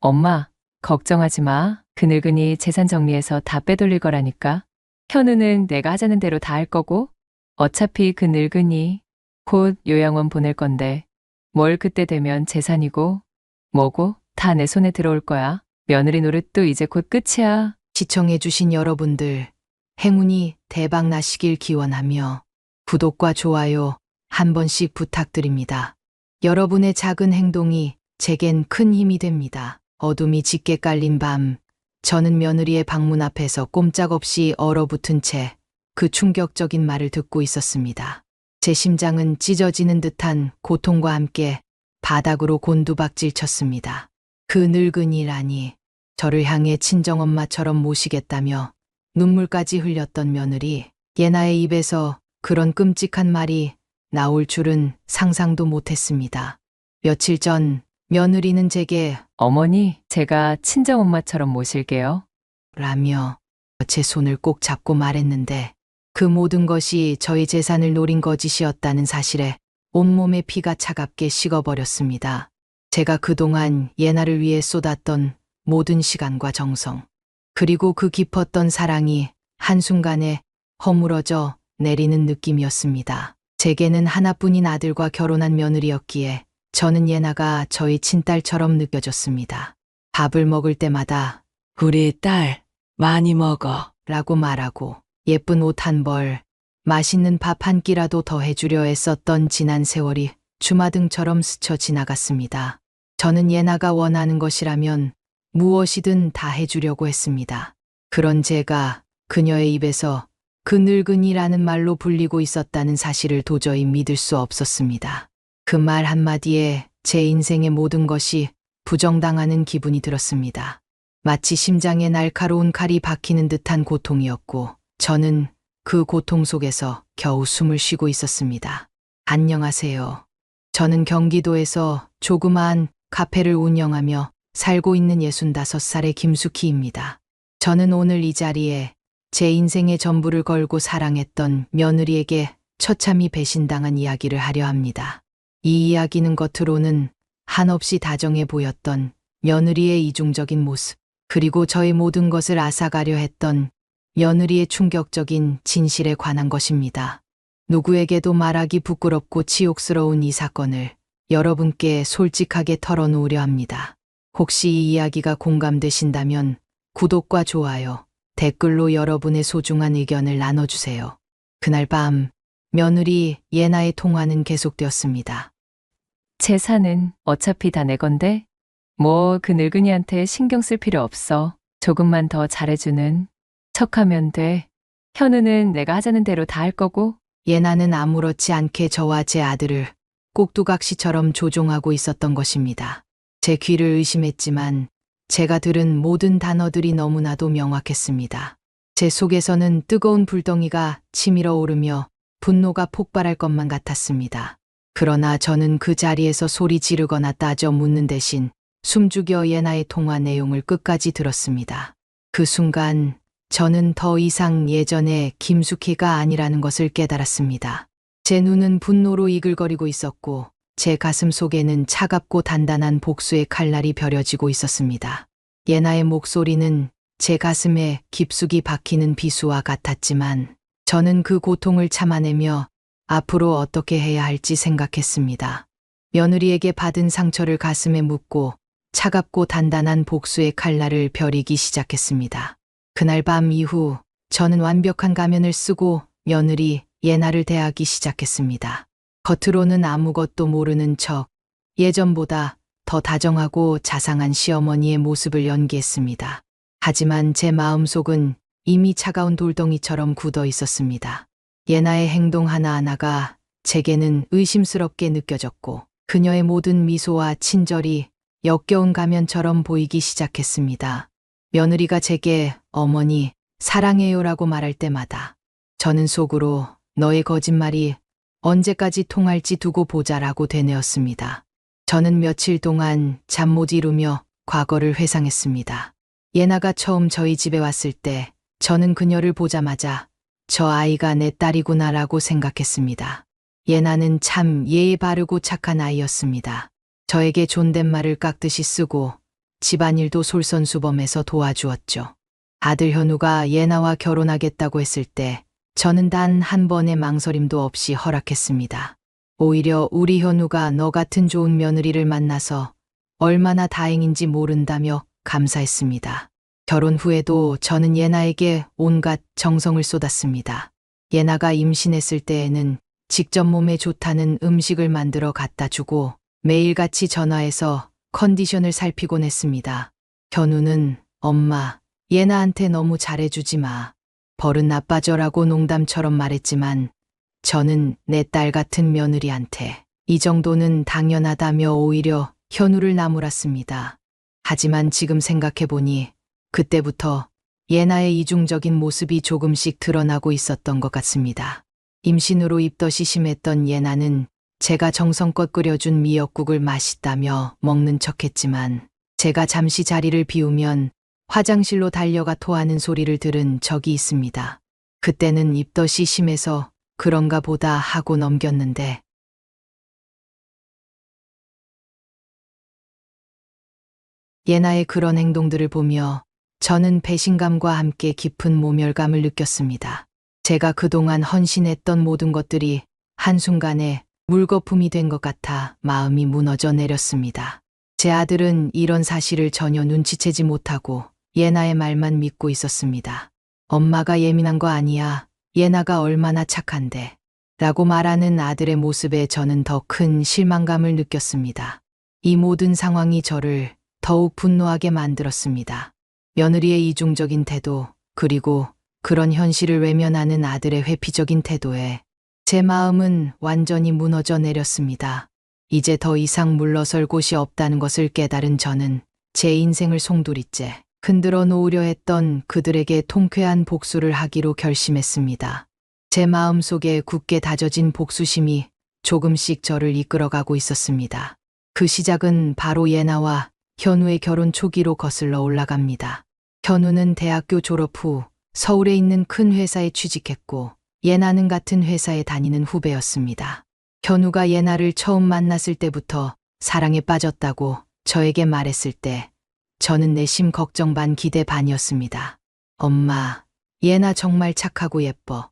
엄마, 걱정하지 마. 그 늙은이 재산 정리해서 다 빼돌릴 거라니까. 현우는 내가 하자는 대로 다 할 거고, 어차피 그 늙은이 곧 요양원 보낼 건데, 뭘 그때 되면 재산이고, 뭐고, 다 내 손에 들어올 거야. 며느리 노릇도 이제 곧 끝이야. 시청해주신 여러분들, 행운이 대박 나시길 기원하며 구독과 좋아요 한 번씩 부탁드립니다. 여러분의 작은 행동이 제겐 큰 힘이 됩니다. 어둠이 짙게 깔린 밤, 저는 며느리의 방문 앞에서 꼼짝없이 얼어붙은 채 그 충격적인 말을 듣고 있었습니다. 제 심장은 찢어지는 듯한 고통과 함께 바닥으로 곤두박질 쳤습니다. 그 늙은이라니, 저를 향해 친정엄마처럼 모시겠다며 눈물까지 흘렸던 며느리, 예나의 입에서 그런 끔찍한 말이 나올 줄은 상상도 못했습니다. 며칠 전 며느리는 제게 어머니, 제가 친정엄마처럼 모실게요. 라며 제 손을 꼭 잡고 말했는데, 그 모든 것이 저희 재산을 노린 거짓이었다는 사실에 온몸의 피가 차갑게 식어버렸습니다. 제가 그동안 예나를 위해 쏟았던 모든 시간과 정성, 그리고 그 깊었던 사랑이 한순간에 허물어져 내리는 느낌이었습니다. 제게는 하나뿐인 아들과 결혼한 며느리였기에 저는 예나가 저희 친딸처럼 느껴졌습니다. 밥을 먹을 때마다 우리 딸, 많이 먹어. 라고 말하고 예쁜 옷 한 벌, 맛있는 밥 한 끼라도 더 해주려 애썼던 지난 세월이 주마등처럼 스쳐 지나갔습니다. 저는 예나가 원하는 것이라면 무엇이든 다 해주려고 했습니다. 그런 제가 그녀의 입에서 그 늙은이라는 말로 불리고 있었다는 사실을 도저히 믿을 수 없었습니다. 그 말 한마디에 제 인생의 모든 것이 부정당하는 기분이 들었습니다. 마치 심장에 날카로운 칼이 박히는 듯한 고통이었고, 저는 그 고통 속에서 겨우 숨을 쉬고 있었습니다. 안녕하세요. 저는 경기도에서 조그마한 카페를 운영하며 살고 있는 65살의 김숙희입니다. 저는 오늘 이 자리에 제 인생의 전부를 걸고 사랑했던 며느리에게 처참히 배신당한 이야기를 하려 합니다. 이 이야기는 겉으로는 한없이 다정해 보였던 며느리의 이중적인 모습, 그리고 저의 모든 것을 앗아가려 했던 며느리의 충격적인 진실에 관한 것입니다. 누구에게도 말하기 부끄럽고 치욕스러운 이 사건을 여러분께 솔직하게 털어놓으려 합니다. 혹시 이 이야기가 공감되신다면 구독과 좋아요, 댓글로 여러분의 소중한 의견을 나눠주세요. 그날 밤, 며느리 예나의 통화는 계속되었습니다. 재산은 어차피 다 내 건데, 뭐 그 늙은이한테 신경 쓸 필요 없어. 조금만 더 잘해주는 척하면 돼. 현우는 내가 하자는 대로 다 할 거고. 예나는 아무렇지 않게 저와 제 아들을 꼭두각시처럼 조종하고 있었던 것입니다. 제 귀를 의심했지만 제가 들은 모든 단어들이 너무나도 명확했습니다. 제 속에서는 뜨거운 불덩이가 치밀어 오르며 분노가 폭발할 것만 같았습니다. 그러나 저는 그 자리에서 소리 지르거나 따져 묻는 대신 숨죽여 예나의 통화 내용을 끝까지 들었습니다. 그 순간 저는 더 이상 예전의 김숙희가 아니라는 것을 깨달았습니다. 제 눈은 분노로 이글거리고 있었고 제 가슴 속에는 차갑고 단단한 복수의 칼날이 벼려지고 있었습니다. 예나의 목소리는 제 가슴에 깊숙이 박히는 비수와 같았지만 저는 그 고통을 참아내며 앞으로 어떻게 해야 할지 생각했습니다. 며느리에게 받은 상처를 가슴에 묻고 차갑고 단단한 복수의 칼날을 벼리기 시작했습니다. 그날 밤 이후 저는 완벽한 가면을 쓰고 며느리 예나를 대하기 시작했습니다. 겉으로는 아무것도 모르는 척 예전보다 더 다정하고 자상한 시어머니의 모습을 연기했습니다. 하지만 제 마음속은 이미 차가운 돌덩이처럼 굳어 있었습니다. 예나의 행동 하나하나가 제게는 의심스럽게 느껴졌고 그녀의 모든 미소와 친절이 역겨운 가면처럼 보이기 시작했습니다. 며느리가 제게 어머니 사랑해요라고 말할 때마다 저는 속으로 너의 거짓말이 언제까지 통할지 두고 보자라고 되뇌었습니다. 저는 며칠 동안 잠 못 이루며 과거를 회상했습니다. 예나가 처음 저희 집에 왔을 때 저는 그녀를 보자마자 저 아이가 내 딸이구나라고 생각했습니다. 예나는 참 예의 바르고 착한 아이였습니다. 저에게 존댓말을 깍듯이 쓰고 집안일도 솔선수범해서 도와주었죠. 아들 현우가 예나와 결혼하겠다고 했을 때 저는 단 한 번의 망설임도 없이 허락했습니다. 오히려 우리 현우가 너 같은 좋은 며느리를 만나서 얼마나 다행인지 모른다며 감사했습니다. 결혼 후에도 저는 예나에게 온갖 정성을 쏟았습니다. 예나가 임신했을 때에는 직접 몸에 좋다는 음식을 만들어 갖다 주고 매일같이 전화해서 컨디션을 살피곤 했습니다. 현우는 엄마, 예나한테 너무 잘해주지 마. 버릇 나빠져라고 농담처럼 말했지만 저는 내 딸 같은 며느리한테 이 정도는 당연하다며 오히려 현우를 나무랐습니다. 하지만 지금 생각해보니 그때부터 예나의 이중적인 모습이 조금씩 드러나고 있었던 것 같습니다. 임신으로 입덧이 심했던 예나는 제가 정성껏 끓여준 미역국을 맛있다며 먹는 척했지만 제가 잠시 자리를 비우면 화장실로 달려가 토하는 소리를 들은 적이 있습니다. 그때는 입덧이 심해서 그런가 보다 하고 넘겼는데 예나의 그런 행동들을 보며 저는 배신감과 함께 깊은 모멸감을 느꼈습니다. 제가 그동안 헌신했던 모든 것들이 한순간에 물거품이 된 것 같아 마음이 무너져 내렸습니다. 제 아들은 이런 사실을 전혀 눈치채지 못하고 예나의 말만 믿고 있었습니다. 엄마가 예민한 거 아니야. 예나가 얼마나 착한데. 라고 말하는 아들의 모습에 저는 더 큰 실망감을 느꼈습니다. 이 모든 상황이 저를 더욱 분노하게 만들었습니다. 며느리의 이중적인 태도, 그리고 그런 현실을 외면하는 아들의 회피적인 태도에 제 마음은 완전히 무너져 내렸습니다. 이제 더 이상 물러설 곳이 없다는 것을 깨달은 저는 제 인생을 송두리째 흔들어 놓으려 했던 그들에게 통쾌한 복수를 하기로 결심했습니다. 제 마음속에 굳게 다져진 복수심이 조금씩 저를 이끌어가고 있었습니다. 그 시작은 바로 예나와 현우의 결혼 초기로 거슬러 올라갑니다. 현우는 대학교 졸업 후 서울에 있는 큰 회사에 취직했고 예나는 같은 회사에 다니는 후배였습니다. 현우가 예나를 처음 만났을 때부터 사랑에 빠졌다고 저에게 말했을 때 저는 내심 걱정 반 기대 반이었습니다. 엄마, 예나 정말 착하고 예뻐.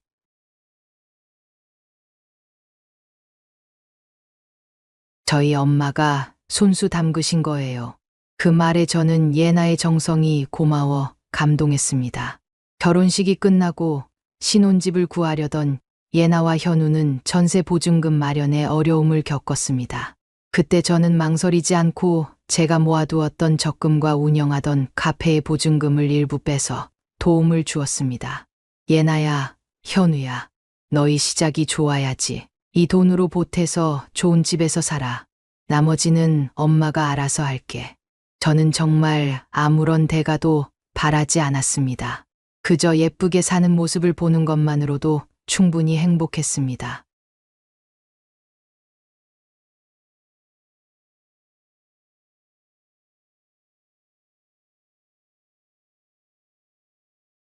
저희 엄마가 손수 담그신 거예요. 그 말에 저는 예나의 정성이 고마워 감동했습니다. 결혼식이 끝나고 신혼집을 구하려던 예나와 현우는 전세 보증금 마련에 어려움을 겪었습니다. 그때 저는 망설이지 않고 제가 모아두었던 적금과 운영하던 카페의 보증금을 일부 빼서 도움을 주었습니다. 예나야, 현우야, 너희 시작이 좋아야지. 이 돈으로 보태서 좋은 집에서 살아. 나머지는 엄마가 알아서 할게. 저는 정말 아무런 대가도 바라지 않았습니다. 그저 예쁘게 사는 모습을 보는 것만으로도 충분히 행복했습니다.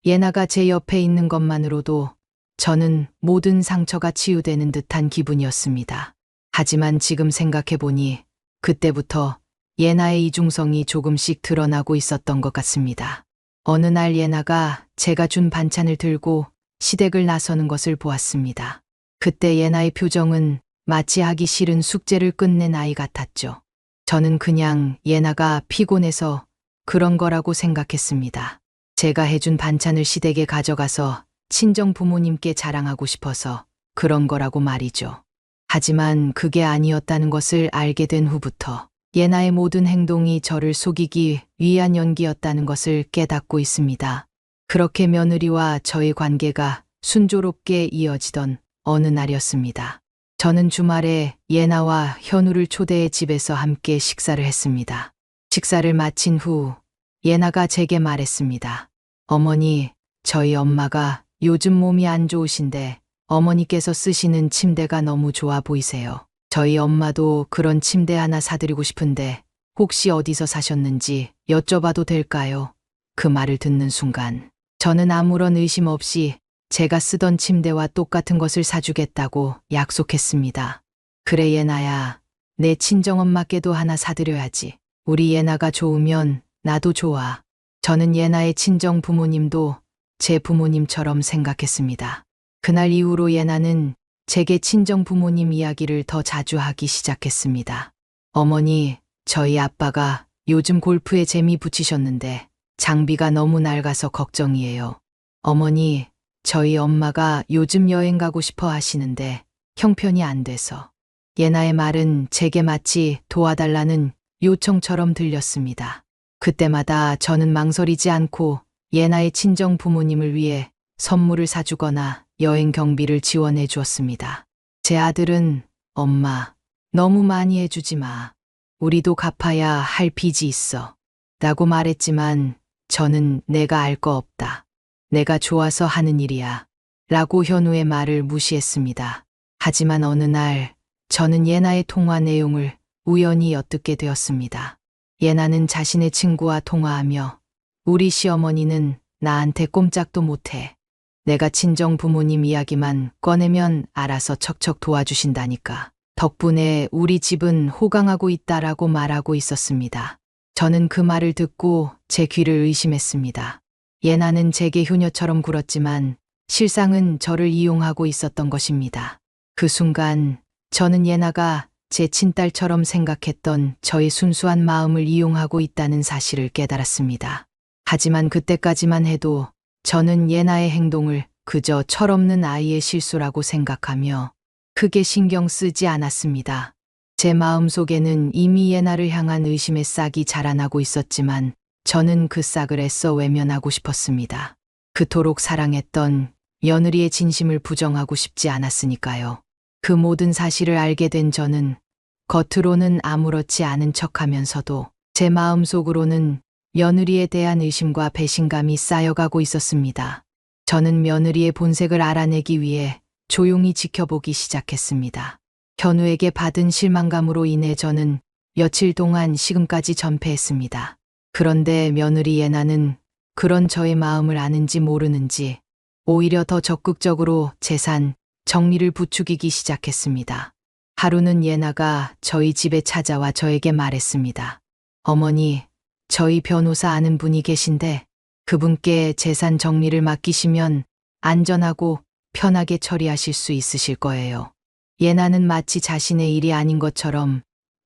예나가 제 옆에 있는 것만으로도 저는 모든 상처가 치유되는 듯한 기분이었습니다. 하지만 지금 생각해보니 그때부터 예나의 이중성이 조금씩 드러나고 있었던 것 같습니다. 어느 날 예나가 제가 준 반찬을 들고 시댁을 나서는 것을 보았습니다. 그때 예나의 표정은 마치 하기 싫은 숙제를 끝낸 아이 같았죠. 저는 그냥 예나가 피곤해서 그런 거라고 생각했습니다. 제가 해준 반찬을 시댁에 가져가서 친정 부모님께 자랑하고 싶어서 그런 거라고 말이죠. 하지만 그게 아니었다는 것을 알게 된 후부터 예나의 모든 행동이 저를 속이기 위한 연기였다는 것을 깨닫고 있습니다. 그렇게 며느리와 저의 관계가 순조롭게 이어지던 어느 날이었습니다. 저는 주말에 예나와 현우를 초대해 집에서 함께 식사를 했습니다. 식사를 마친 후 예나가 제게 말했습니다. 어머니, 저희 엄마가 요즘 몸이 안 좋으신데 어머니께서 쓰시는 침대가 너무 좋아 보이세요. 저희 엄마도 그런 침대 하나 사드리고 싶은데 혹시 어디서 사셨는지 여쭤봐도 될까요? 그 말을 듣는 순간 저는 아무런 의심 없이 제가 쓰던 침대와 똑같은 것을 사주겠다고 약속했습니다. 그래 예나야, 내 친정엄마께도 하나 사드려야지. 우리 예나가 좋으면 나도 좋아. 저는 예나의 친정 부모님도 제 부모님처럼 생각했습니다. 그날 이후로 예나는 제게 친정 부모님 이야기를 더 자주 하기 시작했습니다. 어머니, 저희 아빠가 요즘 골프에 재미 붙이셨는데 장비가 너무 낡아서 걱정이에요. 어머니, 저희 엄마가 요즘 여행 가고 싶어 하시는데 형편이 안 돼서. 예나의 말은 제게 마치 도와달라는 요청처럼 들렸습니다. 그때마다 저는 망설이지 않고 예나의 친정 부모님을 위해 선물을 사주거나 여행 경비를 지원해 주었습니다. 제 아들은 엄마, 너무 많이 해주지 마. 우리도 갚아야 할 빚이 있어. 라고 말했지만 저는 내가 알 거 없다. 내가 좋아서 하는 일이야. 라고 현우의 말을 무시했습니다. 하지만 어느 날 저는 예나의 통화 내용을 우연히 엿듣게 되었습니다. 예나는 자신의 친구와 통화하며 우리 시어머니는 나한테 꼼짝도 못해. 내가 친정 부모님 이야기만 꺼내면 알아서 척척 도와주신다니까. 덕분에 우리 집은 호강하고 있다라고 말하고 있었습니다. 저는 그 말을 듣고 제 귀를 의심했습니다. 예나는 제게 효녀처럼 굴었지만 실상은 저를 이용하고 있었던 것입니다. 그 순간 저는 예나가 제 친딸처럼 생각했던 저의 순수한 마음을 이용하고 있다는 사실을 깨달았습니다. 하지만 그때까지만 해도 저는 예나의 행동을 그저 철없는 아이의 실수라고 생각하며 크게 신경 쓰지 않았습니다. 제 마음속에는 이미 예나를 향한 의심의 싹이 자라나고 있었지만 저는 그 싹을 애써 외면하고 싶었습니다. 그토록 사랑했던 며느리의 진심을 부정하고 싶지 않았으니까요. 그 모든 사실을 알게 된 저는 겉으로는 아무렇지 않은 척하면서도 제 마음속으로는 며느리에 대한 의심과 배신감이 쌓여가고 있었습니다. 저는 며느리의 본색을 알아내기 위해 조용히 지켜보기 시작했습니다. 현우에게 받은 실망감으로 인해 저는 며칠 동안 식음까지 전폐했습니다. 그런데 며느리 예나는 그런 저의 마음을 아는지 모르는지 오히려 더 적극적으로 재산 정리를 부추기기 시작했습니다. 하루는 예나가 저희 집에 찾아와 저에게 말했습니다. 어머니, 저희 변호사 아는 분이 계신데 그분께 재산 정리를 맡기시면 안전하고 편하게 처리하실 수 있으실 거예요. 예나는 마치 자신의 일이 아닌 것처럼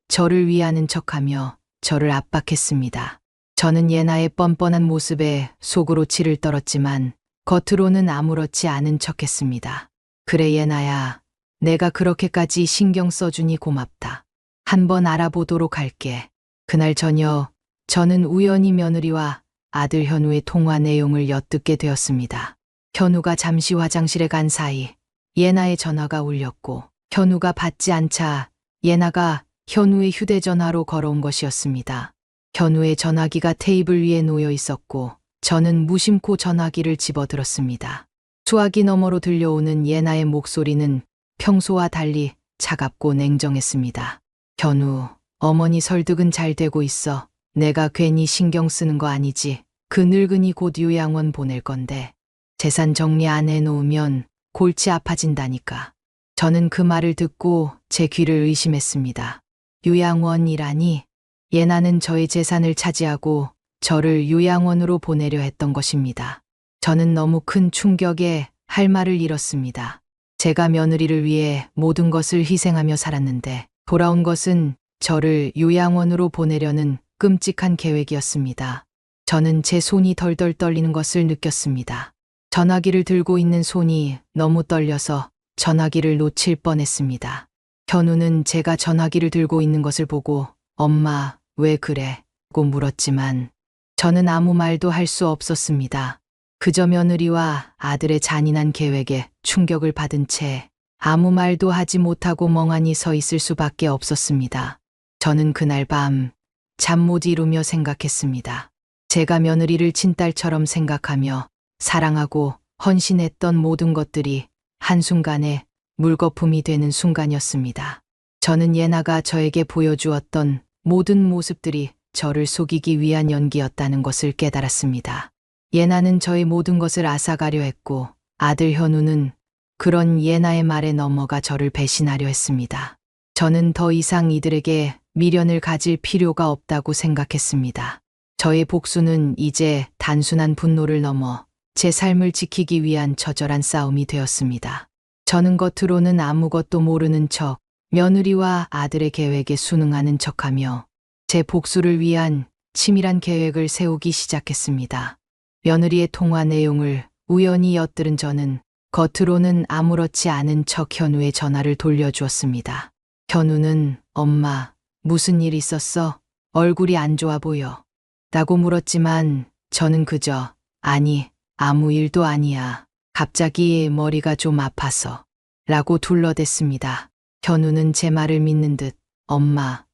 저를 위하는 척하며 저를 압박했습니다. 저는 예나의 뻔뻔한 모습에 속으로 치를 떨었지만 겉으로는 아무렇지 않은 척했습니다. 그래 예나야, 내가 그렇게까지 신경 써주니 고맙다. 한번 알아보도록 할게. 그날 저녁 저는 우연히 며느리와 아들 현우의 통화 내용을 엿듣게 되었습니다. 현우가 잠시 화장실에 간 사이 예나의 전화가 울렸고 현우가 받지 않자 예나가 현우의 휴대전화로 걸어온 것이었습니다. 현우의 전화기가 테이블 위에 놓여 있었고 저는 무심코 전화기를 집어들었습니다. 수화기 너머로 들려오는 예나의 목소리는 평소와 달리 차갑고 냉정했습니다. 현우, 어머니 설득은 잘 되고 있어. 내가 괜히 신경 쓰는 거 아니지. 그 늙은이 곧 요양원 보낼 건데 재산 정리 안 해놓으면 골치 아파진다니까. 저는 그 말을 듣고 제 귀를 의심했습니다. 요양원이라니? 예나는 저의 재산을 차지하고 저를 요양원으로 보내려 했던 것입니다. 저는 너무 큰 충격에 할 말을 잃었습니다. 제가 며느리를 위해 모든 것을 희생하며 살았는데 돌아온 것은 저를 요양원으로 보내려는 끔찍한 계획이었습니다. 저는 제 손이 덜덜 떨리는 것을 느꼈습니다. 전화기를 들고 있는 손이 너무 떨려서 전화기를 놓칠 뻔했습니다. 현우는 제가 전화기를 들고 있는 것을 보고 엄마, 왜 그래? 고 물었지만 저는 아무 말도 할 수 없었습니다. 그저 며느리와 아들의 잔인한 계획에 충격을 받은 채 아무 말도 하지 못하고 멍하니 서 있을 수밖에 없었습니다. 저는 그날 밤 잠 못 이루며 생각했습니다. 제가 며느리를 친딸처럼 생각하며 사랑하고 헌신했던 모든 것들이 한순간에 물거품이 되는 순간이었습니다. 저는 예나가 저에게 보여주었던 모든 모습들이 저를 속이기 위한 연기였다는 것을 깨달았습니다. 예나는 저의 모든 것을 앗아가려 했고 아들 현우는 그런 예나의 말에 넘어가 저를 배신하려 했습니다. 저는 더 이상 이들에게 미련을 가질 필요가 없다고 생각했습니다. 저의 복수는 이제 단순한 분노를 넘어 제 삶을 지키기 위한 처절한 싸움이 되었습니다. 저는 겉으로는 아무것도 모르는 척 며느리와 아들의 계획에 순응하는 척하며 제 복수를 위한 치밀한 계획을 세우기 시작했습니다. 며느리의 통화 내용을 우연히 엿들은 저는 겉으로는 아무렇지 않은 척 현우의 전화를 돌려주었습니다. 현우는 엄마, 무슨 일 있었어? 얼굴이 안 좋아 보여. 라고 물었지만 저는 그저 아니, 아무 일도 아니야. 갑자기 머리가 좀 아파서. 라고 둘러댔습니다. 현우는 제 말을 믿는 듯 엄마,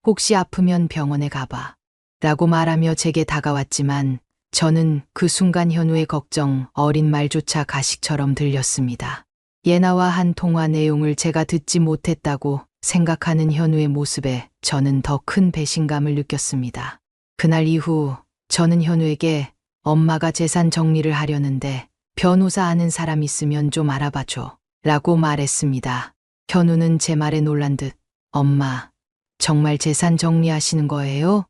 혹시 아프면 병원에 가봐. 라고 말하며 제게 다가왔지만 저는 그 순간 현우의 걱정 어린 말조차 가식처럼 들렸습니다. 예나와 한 통화 내용을 제가 듣지 못했다고 생각하는 현우의 모습에 저는 더 큰 배신감을 느꼈습니다. 그날 이후 저는 현우에게 엄마가 재산 정리를 하려는데 변호사 아는 사람 있으면 좀 알아봐줘. 라고 말했습니다. 현우는 제 말에 놀란 듯 엄마, 정말 재산 정리하시는 거예요?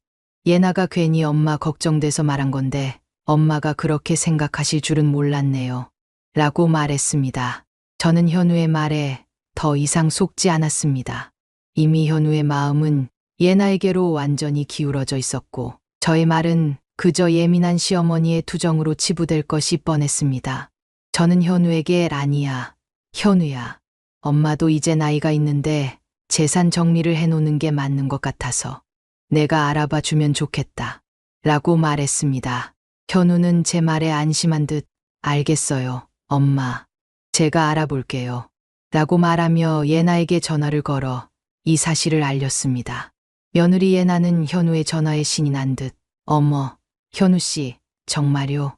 예나가 괜히 엄마 걱정돼서 말한 건데 엄마가 그렇게 생각하실 줄은 몰랐네요. 라고 말했습니다. 저는 현우의 말에 더 이상 속지 않았습니다. 이미 현우의 마음은 예나에게로 완전히 기울어져 있었고 저의 말은 그저 예민한 시어머니의 투정으로 치부될 것이 뻔했습니다. 저는 현우에게 라니야, 현우야, 엄마도 이제 나이가 있는데 재산 정리를 해놓는 게 맞는 것 같아서 내가 알아봐 주면 좋겠다. 라고 말했습니다. 현우는 제 말에 안심한 듯 알겠어요, 엄마. 제가 알아볼게요. 라고 말하며 예나에게 전화를 걸어 이 사실을 알렸습니다. 며느리 예나는 현우의 전화에 신이 난 듯 어머, 현우 씨, 정말요?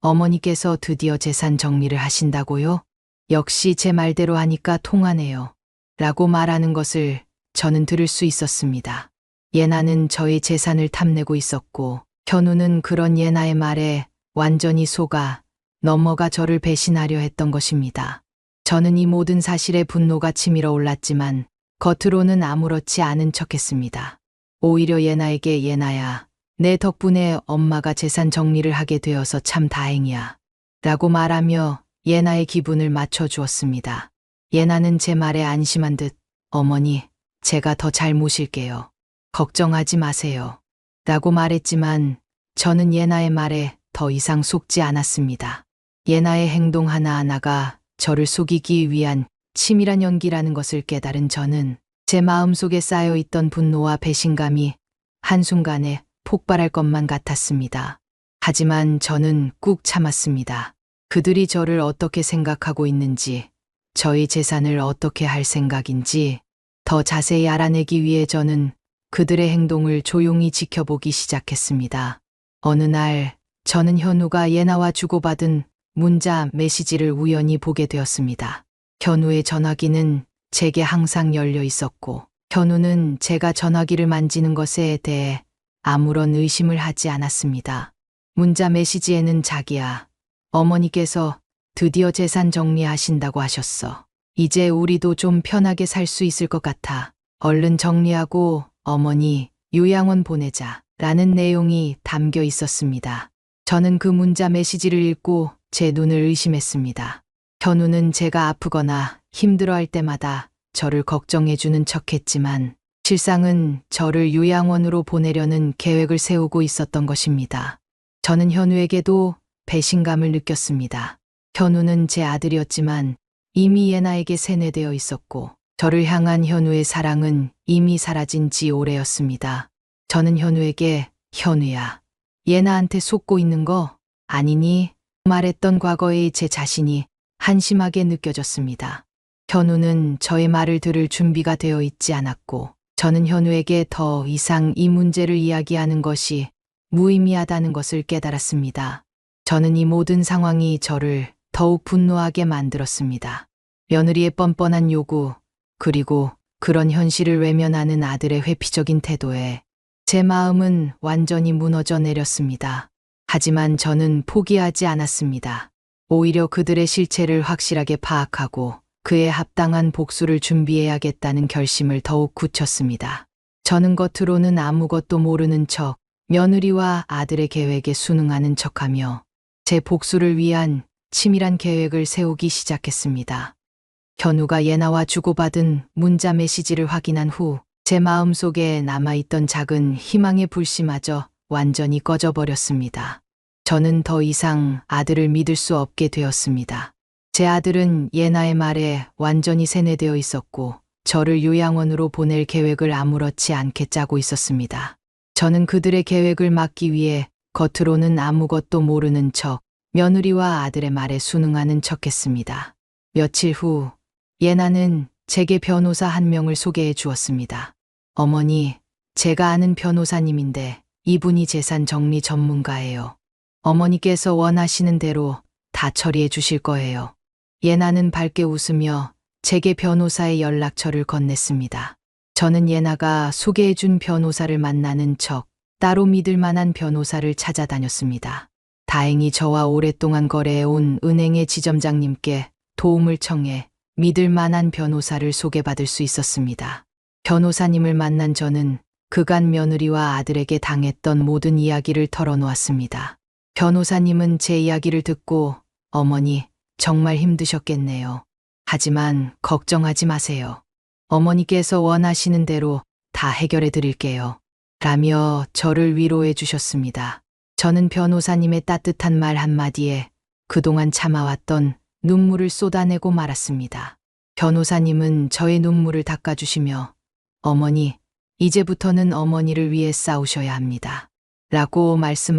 어머니께서 드디어 재산 정리를 하신다고요? 역시 제 말대로 하니까 통하네요. 라고 말하는 것을 저는 들을 수 있었습니다. 예나는 저의 재산을 탐내고 있었고 현우는 그런 예나의 말에 완전히 속아 넘어가 저를 배신하려 했던 것입니다. 저는 이 모든 사실에 분노가 치밀어 올랐지만 겉으로는 아무렇지 않은 척했습니다. 오히려 예나에게 예나야, 내 덕분에 엄마가 재산 정리를 하게 되어서 참 다행이야. 라고 말하며 예나의 기분을 맞춰주었습니다. 예나는 제 말에 안심한 듯 어머니, 제가 더 잘 모실게요. 걱정하지 마세요. 라고 말했지만 저는 예나의 말에 더 이상 속지 않았습니다. 예나의 행동 하나하나가 저를 속이기 위한 치밀한 연기라는 것을 깨달은 저는 제 마음속에 쌓여있던 분노와 배신감이 한순간에 폭발할 것만 같았습니다. 하지만 저는 꾹 참았습니다. 그들이 저를 어떻게 생각하고 있는지, 저희 재산을 어떻게 할 생각인지 더 자세히 알아내기 위해 저는 그들의 행동을 조용히 지켜보기 시작했습니다. 어느 날 저는 현우가 예나와 주고받은 문자 메시지를 우연히 보게 되었습니다. 현우의 전화기는 제게 항상 열려 있었고 현우는 제가 전화기를 만지는 것에 대해 아무런 의심을 하지 않았습니다. 문자 메시지에는 자기야, 어머니께서 드디어 재산 정리하신다고 하셨어. 이제 우리도 좀 편하게 살 수 있을 것 같아. 얼른 정리하고 어머니 요양원 보내자. 라는 내용이 담겨 있었습니다. 저는 그 문자 메시지를 읽고 제 눈을 의심했습니다. 현우는 제가 아프거나 힘들어할 때마다 저를 걱정해주는 척했지만 실상은 저를 요양원으로 보내려는 계획을 세우고 있었던 것입니다. 저는 현우에게도 배신감을 느꼈습니다. 현우는 제 아들이었지만 이미 예나에게 세뇌되어 있었고 저를 향한 현우의 사랑은 이미 사라진 지 오래였습니다. 저는 현우에게 현우야, 예나한테 속고 있는 거 아니니? 말했던 과거의 제 자신이 한심하게 느껴졌습니다. 현우는 저의 말을 들을 준비가 되어 있지 않았고 저는 현우에게 더 이상 이 문제를 이야기하는 것이 무의미하다는 것을 깨달았습니다. 저는 이 모든 상황이 저를 더욱 분노하게 만들었습니다. 며느리의 뻔뻔한 요구, 그리고 그런 현실을 외면하는 아들의 회피적인 태도에 제 마음은 완전히 무너져 내렸습니다. 하지만 저는 포기하지 않았습니다. 오히려 그들의 실체를 확실하게 파악하고 그에 합당한 복수를 준비해야겠다는 결심을 더욱 굳혔습니다. 저는 겉으로는 아무것도 모르는 척 며느리와 아들의 계획에 순응하는 척하며 제 복수를 위한 치밀한 계획을 세우기 시작했습니다. 현우가 예나와 주고받은 문자 메시지를 확인한 후 제 마음속에 남아있던 작은 희망의 불씨마저 완전히 꺼져버렸습니다. 저는 더 이상 아들을 믿을 수 없게 되었습니다. 제 아들은 예나의 말에 완전히 세뇌되어 있었고 저를 요양원으로 보낼 계획을 아무렇지 않게 짜고 있었습니다. 저는 그들의 계획을 막기 위해 겉으로는 아무것도 모르는 척 며느리와 아들의 말에 순응하는 척했습니다. 며칠 후 예나는 제게 변호사 한 명을 소개해 주었습니다. 어머니, 제가 아는 변호사님인데 이분이 재산 정리 전문가예요. 어머니께서 원하시는 대로 다 처리해 주실 거예요. 예나는 밝게 웃으며 제게 변호사의 연락처를 건넸습니다. 저는 예나가 소개해준 변호사를 만나는 척 따로 믿을 만한 변호사를 찾아다녔습니다. 다행히 저와 오랫동안 거래해온 은행의 지점장님께 도움을 청해 믿을 만한 변호사를 소개받을 수 있었습니다. 변호사님을 만난 저는 그간 며느리와 아들에게 당했던 모든 이야기를 털어놓았습니다. 변호사님은 제 이야기를 듣고 어머니, 정말 힘드셨겠네요. 하지만 걱정하지 마세요. 어머니께서 원하시는 대로 다 해결해 드릴게요. 라며 저를 위로해 주셨습니다. 저는 변호사님의 따뜻한 말 한마디에 그동안 참아왔던 눈물을 쏟아내고 말았습니다. 변호사님은 저의 눈물을 닦아주시며 어머니, 이제부터는 어머니를 위해 싸우셔야 합니다. 라고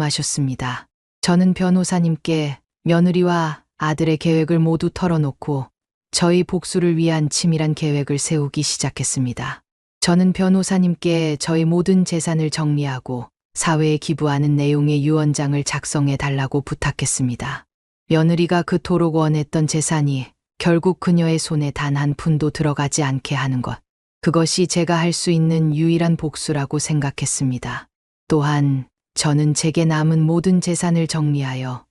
말씀하셨습니다. 저는 변호사님께 며느리와 아들의 계획을 모두 털어놓고 저희 복수를 위한 치밀한 계획을 세우기 시작했습니다. 저는 변호사님께 저희 모든 재산을 정리하고 사회에 기부하는 내용의 유언장을 작성해 달라고 부탁했습니다. 며느리가 그토록 원했던 재산이 결국 그녀의 손에 단 한 푼도 들어가지 않게 하는 것. 그것이 제가 할 수 있는 유일한 복수라고 생각했습니다. 또한 저는 제게 남은 모든 재산을 정리하여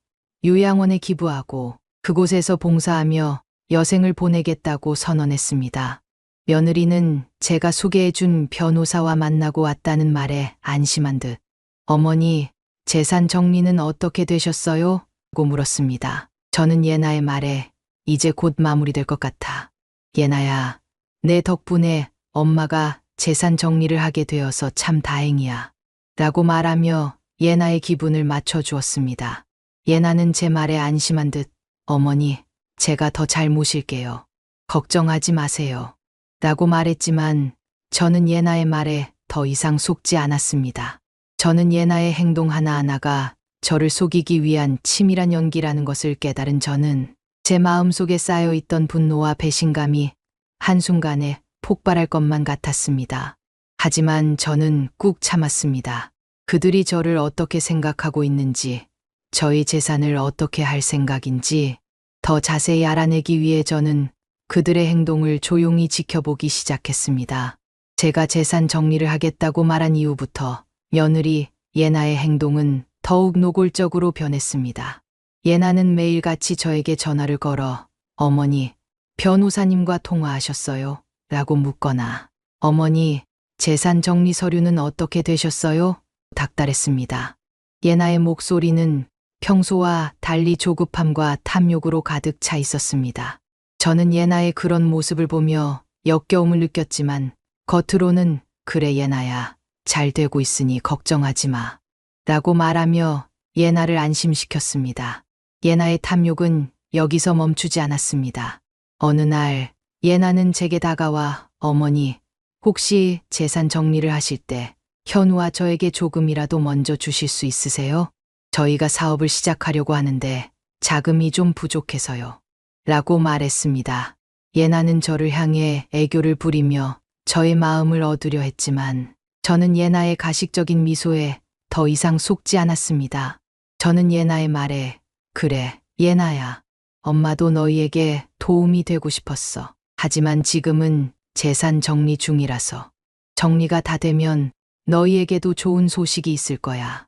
요양원에 기부하고 그곳에서 봉사하며 여생을 보내겠다고 선언했습니다. 며느리는 제가 소개해준 변호사와 만나고 왔다는 말에 안심한 듯 어머니, 재산 정리는 어떻게 되셨어요? 고 물었습니다. 저는 예나의 말에 이제 곧 마무리될 것 같아. 예나야, 내 덕분에 엄마가 재산 정리를 하게 되어서 참 다행이야. 라고 말하며 예나의 기분을 맞춰주었습니다. 예나는 제 말에 안심한 듯 어머니, 제가 더 잘 모실게요. 걱정하지 마세요. 라고 말했지만 저는 예나의 말에 더 이상 속지 않았습니다. 저는 예나의 행동 하나하나가 저를 속이기 위한 치밀한 연기라는 것을 깨달은 저는 제 마음속에 쌓여있던 분노와 배신감이 한순간에 폭발할 것만 같았습니다. 하지만 저는 꾹 참았습니다. 그들이 저를 어떻게 생각하고 있는지, 저희 재산을 어떻게 할 생각인지 더 자세히 알아내기 위해 저는 그들의 행동을 조용히 지켜보기 시작했습니다. 제가 재산 정리를 하겠다고 말한 이후부터 며느리 예나의 행동은 더욱 노골적으로 변했습니다. 예나는 매일같이 저에게 전화를 걸어 어머니, 변호사님과 통화하셨어요? 라고 묻거나 어머니, 재산 정리 서류는 어떻게 되셨어요? 닥달했습니다. 예나의 목소리는 평소와 달리 조급함과 탐욕으로 가득 차 있었습니다. 저는 예나의 그런 모습을 보며 역겨움을 느꼈지만 겉으로는 그래 예나야, 잘 되고 있으니 걱정하지 마. 라고 말하며 예나를 안심시켰습니다. 예나의 탐욕은 여기서 멈추지 않았습니다. 어느 날 예나는 제게 다가와 어머니, 혹시 재산 정리를 하실 때 현우와 저에게 조금이라도 먼저 주실 수 있으세요? 저희가 사업을 시작하려고 하는데 자금이 좀 부족해서요. 라고 말했습니다. 예나는 저를 향해 애교를 부리며 저의 마음을 얻으려 했지만 저는 예나의 가식적인 미소에 더 이상 속지 않았습니다. 저는 예나의 말에 그래, 예나야. 엄마도 너희에게 도움이 되고 싶었어. 하지만 지금은 재산 정리 중이라서 정리가 다 되면 너희에게도 좋은 소식이 있을 거야.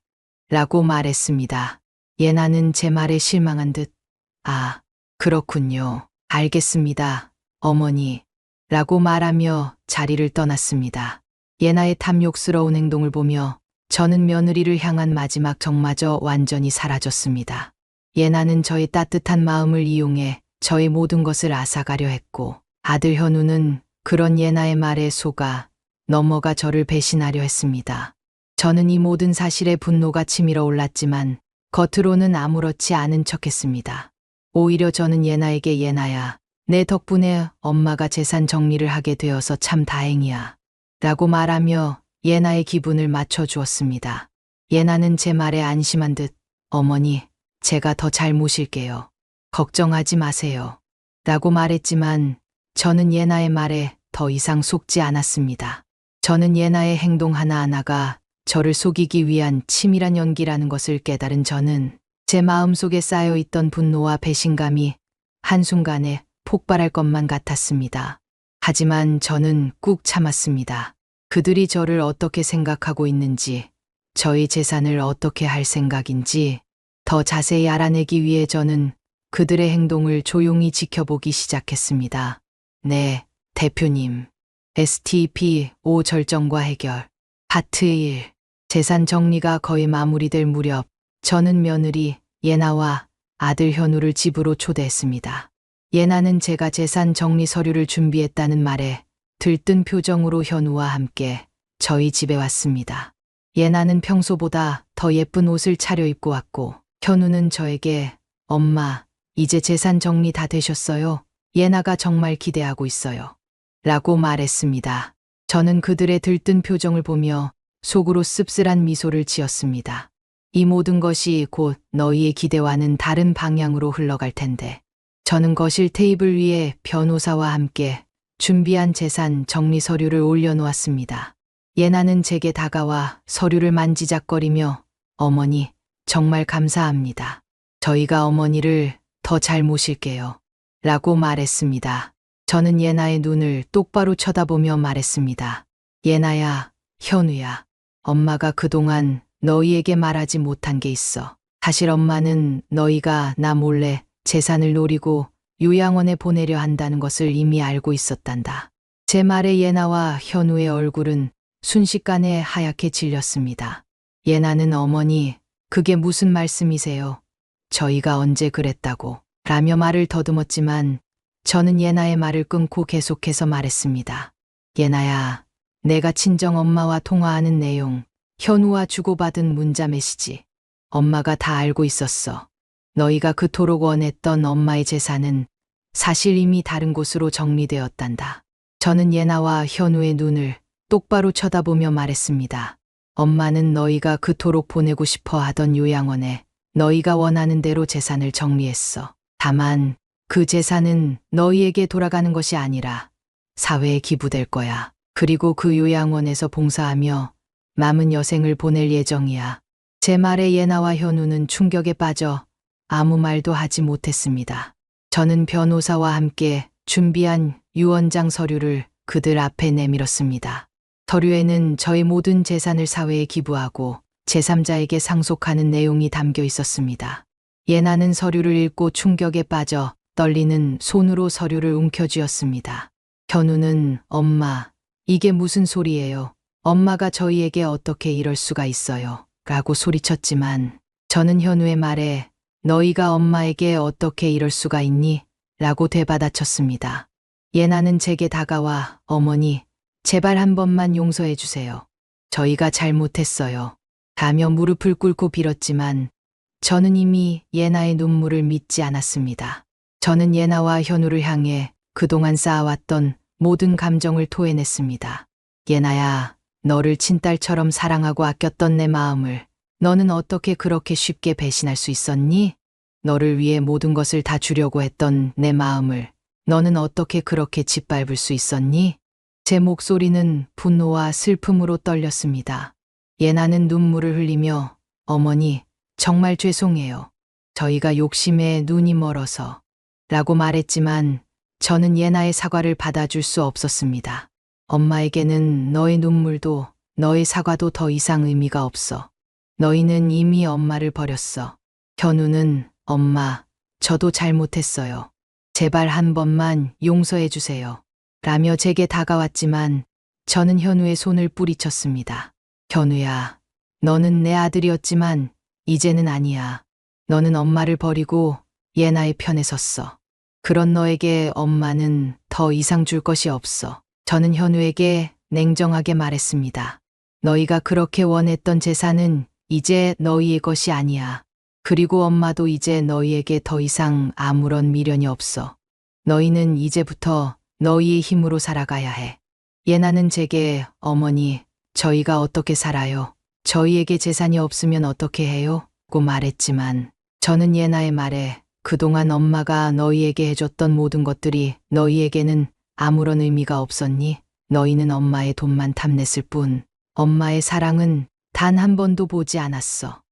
라고 말했습니다. 예나는 제 말에 실망한 듯 아, 그렇군요. 알겠습니다, 어머니. 라고 말하며 자리를 떠났습니다. 예나의 탐욕스러운 행동을 보며 저는 며느리를 향한 마지막 정마저 완전히 사라졌습니다. 예나는 저의 따뜻한 마음을 이용해 저의 모든 것을 앗아가려 했고, 아들 현우는 그런 예나의 말에 속아 넘어가 저를 배신하려 했습니다. 저는 이 모든 사실에 분노가 치밀어 올랐지만 겉으로는 아무렇지 않은 척했습니다. 오히려 저는 예나에게 예나야, 내 덕분에 엄마가 재산 정리를 하게 되어서 참 다행이야 라고 말하며 예나의 기분을 맞춰주었습니다. 예나는 제 말에 안심한 듯 어머니, 제가 더 잘 모실게요. 걱정하지 마세요. 라고 말했지만 저는 예나의 말에 더 이상 속지 않았습니다. 저는 예나의 행동 하나하나가 저를 속이기 위한 치밀한 연기라는 것을 깨달은 저는 제 마음속에 쌓여있던 분노와 배신감이 한순간에 폭발할 것만 같았습니다. 하지만 저는 꾹 참았습니다. 그들이 저를 어떻게 생각하고 있는지, 저희 재산을 어떻게 할 생각인지 더 자세히 알아내기 위해 저는 그들의 행동을 조용히 지켜보기 시작했습니다. 네, 대표님. STP5 절정과 해결. 파트 1. 재산 정리가 거의 마무리될 무렵 저는 며느리 예나와 아들 현우를 집으로 초대했습니다. 예나는 제가 재산 정리 서류를 준비했다는 말에 들뜬 표정으로 현우와 함께 저희 집에 왔습니다. 예나는 평소보다 더 예쁜 옷을 차려입고 왔고, 현우는 저에게 엄마, 이제 재산 정리 다 되셨어요? 예나가 정말 기대하고 있어요. 라고 말했습니다. 저는 그들의 들뜬 표정을 보며 속으로 씁쓸한 미소를 지었습니다. 이 모든 것이 곧 너희의 기대와는 다른 방향으로 흘러갈 텐데. 저는 거실 테이블 위에 변호사와 함께 준비한 재산 정리 서류를 올려놓았습니다. 예나는 제게 다가와 서류를 만지작거리며 어머니, 정말 감사합니다. 저희가 어머니를 더 잘 모실게요. 라고 말했습니다. 저는 예나의 눈을 똑바로 쳐다보며 말했습니다. 예나야, 현우야, 엄마가 그동안 너희에게 말하지 못한 게 있어. 사실 엄마는 너희가 나 몰래 재산을 노리고 요양원에 보내려 한다는 것을 이미 알고 있었단다. 제 말에 예나와 현우의 얼굴은 순식간에 하얗게 질렸습니다. 예나는 어머니, 그게 무슨 말씀이세요? 저희가 언제 그랬다고? 라며 말을 더듬었지만 저는 예나의 말을 끊고 계속해서 말했습니다. 예나야, 내가 친정 엄마와 통화하는 내용, 현우와 주고받은 문자 메시지, 엄마가 다 알고 있었어. 너희가 그토록 원했던 엄마의 재산은 사실 이미 다른 곳으로 정리되었단다. 저는 예나와 현우의 눈을 똑바로 쳐다보며 말했습니다. 엄마는 너희가 그토록 보내고 싶어 하던 요양원에 너희가 원하는 대로 재산을 정리했어. 다만 그 재산은 너희에게 돌아가는 것이 아니라 사회에 기부될 거야. 그리고 그 요양원에서 봉사하며 남은 여생을 보낼 예정이야. 제 말에 예나와 현우는 충격에 빠져 아무 말도 하지 못했습니다. 저는 변호사와 함께 준비한 유언장 서류를 그들 앞에 내밀었습니다. 서류에는 저의 모든 재산을 사회에 기부하고 제3자에게 상속하는 내용이 담겨 있었습니다. 예나는 서류를 읽고 충격에 빠져 떨리는 손으로 서류를 움켜쥐었습니다. 현우는 엄마, 이게 무슨 소리예요? 엄마가 저희에게 어떻게 이럴 수가 있어요? 라고 소리쳤지만 저는 현우의 말에 너희가 엄마에게 어떻게 이럴 수가 있니? 라고 되받아쳤습니다. 예나는 제게 다가와 어머니, 제발 한 번만 용서해 주세요. 저희가 잘못했어요. 가며 무릎을 꿇고 빌었지만 저는 이미 예나의 눈물을 믿지 않았습니다. 저는 예나와 현우를 향해 그동안 쌓아왔던 모든 감정을 토해냈습니다. 예나야, 너를 친딸처럼 사랑하고 아꼈던 내 마음을 너는 어떻게 그렇게 쉽게 배신할 수 있었니? 너를 위해 모든 것을 다 주려고 했던 내 마음을 너는 어떻게 그렇게 짓밟을 수 있었니? 제 목소리는 분노와 슬픔으로 떨렸습니다. 예나는 눈물을 흘리며 어머니, 정말 죄송해요. 저희가 욕심에 눈이 멀어서 라고 말했지만 저는 예나의 사과를 받아줄 수 없었습니다. 엄마에게는 너의 눈물도 너의 사과도 더 이상 의미가 없어. 너희는 이미 엄마를 버렸어. 현우는 엄마, 저도 잘못했어요. 제발 한 번만 용서해 주세요. 라며 제게 다가왔지만 저는 현우의 손을 뿌리쳤습니다. 현우야, 너는 내 아들이었지만 이제는 아니야. 너는 엄마를 버리고 예나의 편에 섰어. 그런 너에게 엄마는 더 이상 줄 것이 없어. 저는 현우에게 냉정하게 말했습니다. 너희가 그렇게 원했던 재산은 이제 너희의 것이 아니야. 그리고 엄마도 이제 너희에게 더 이상 아무런 미련이 없어. 너희는 이제부터 너희의 힘으로 살아가야 해. 예나는 제게 어머니, 저희가 어떻게 살아요? 저희에게 재산이 없으면 어떻게 해요? 고 말했지만 저는 예나의 말에 그동안 엄마가 너희에게 해줬던 모든 것들이 너희에게는 아무런 의미가 없었니? 너희는 엄마의 돈만 탐냈을 뿐 엄마의 사랑은 단 한 번도 보지 않았어.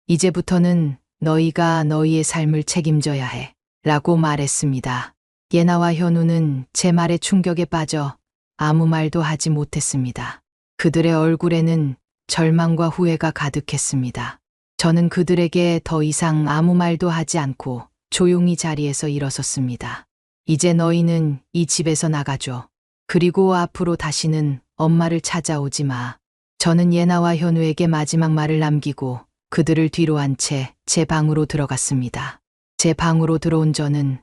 이제부터는 너희가 너희의 삶을 책임져야 해. 라고 말했습니다. 예나와 현우는 제 말에 충격에 빠져 아무 말도 하지 못했습니다. 그들의 얼굴에는 절망과 후회가 가득했습니다. 저는 그들에게 더 이상 아무 말도 하지 않고 조용히 자리에서 일어섰습니다. 이제 너희는 이 집에서 나가줘. 그리고 앞으로 다시는 엄마를 찾아오지 마. 저는 예나와 현우에게 마지막 말을 남기고 그들을 뒤로 한 채 제 방으로 들어갔습니다. 제 방으로 들어온 저는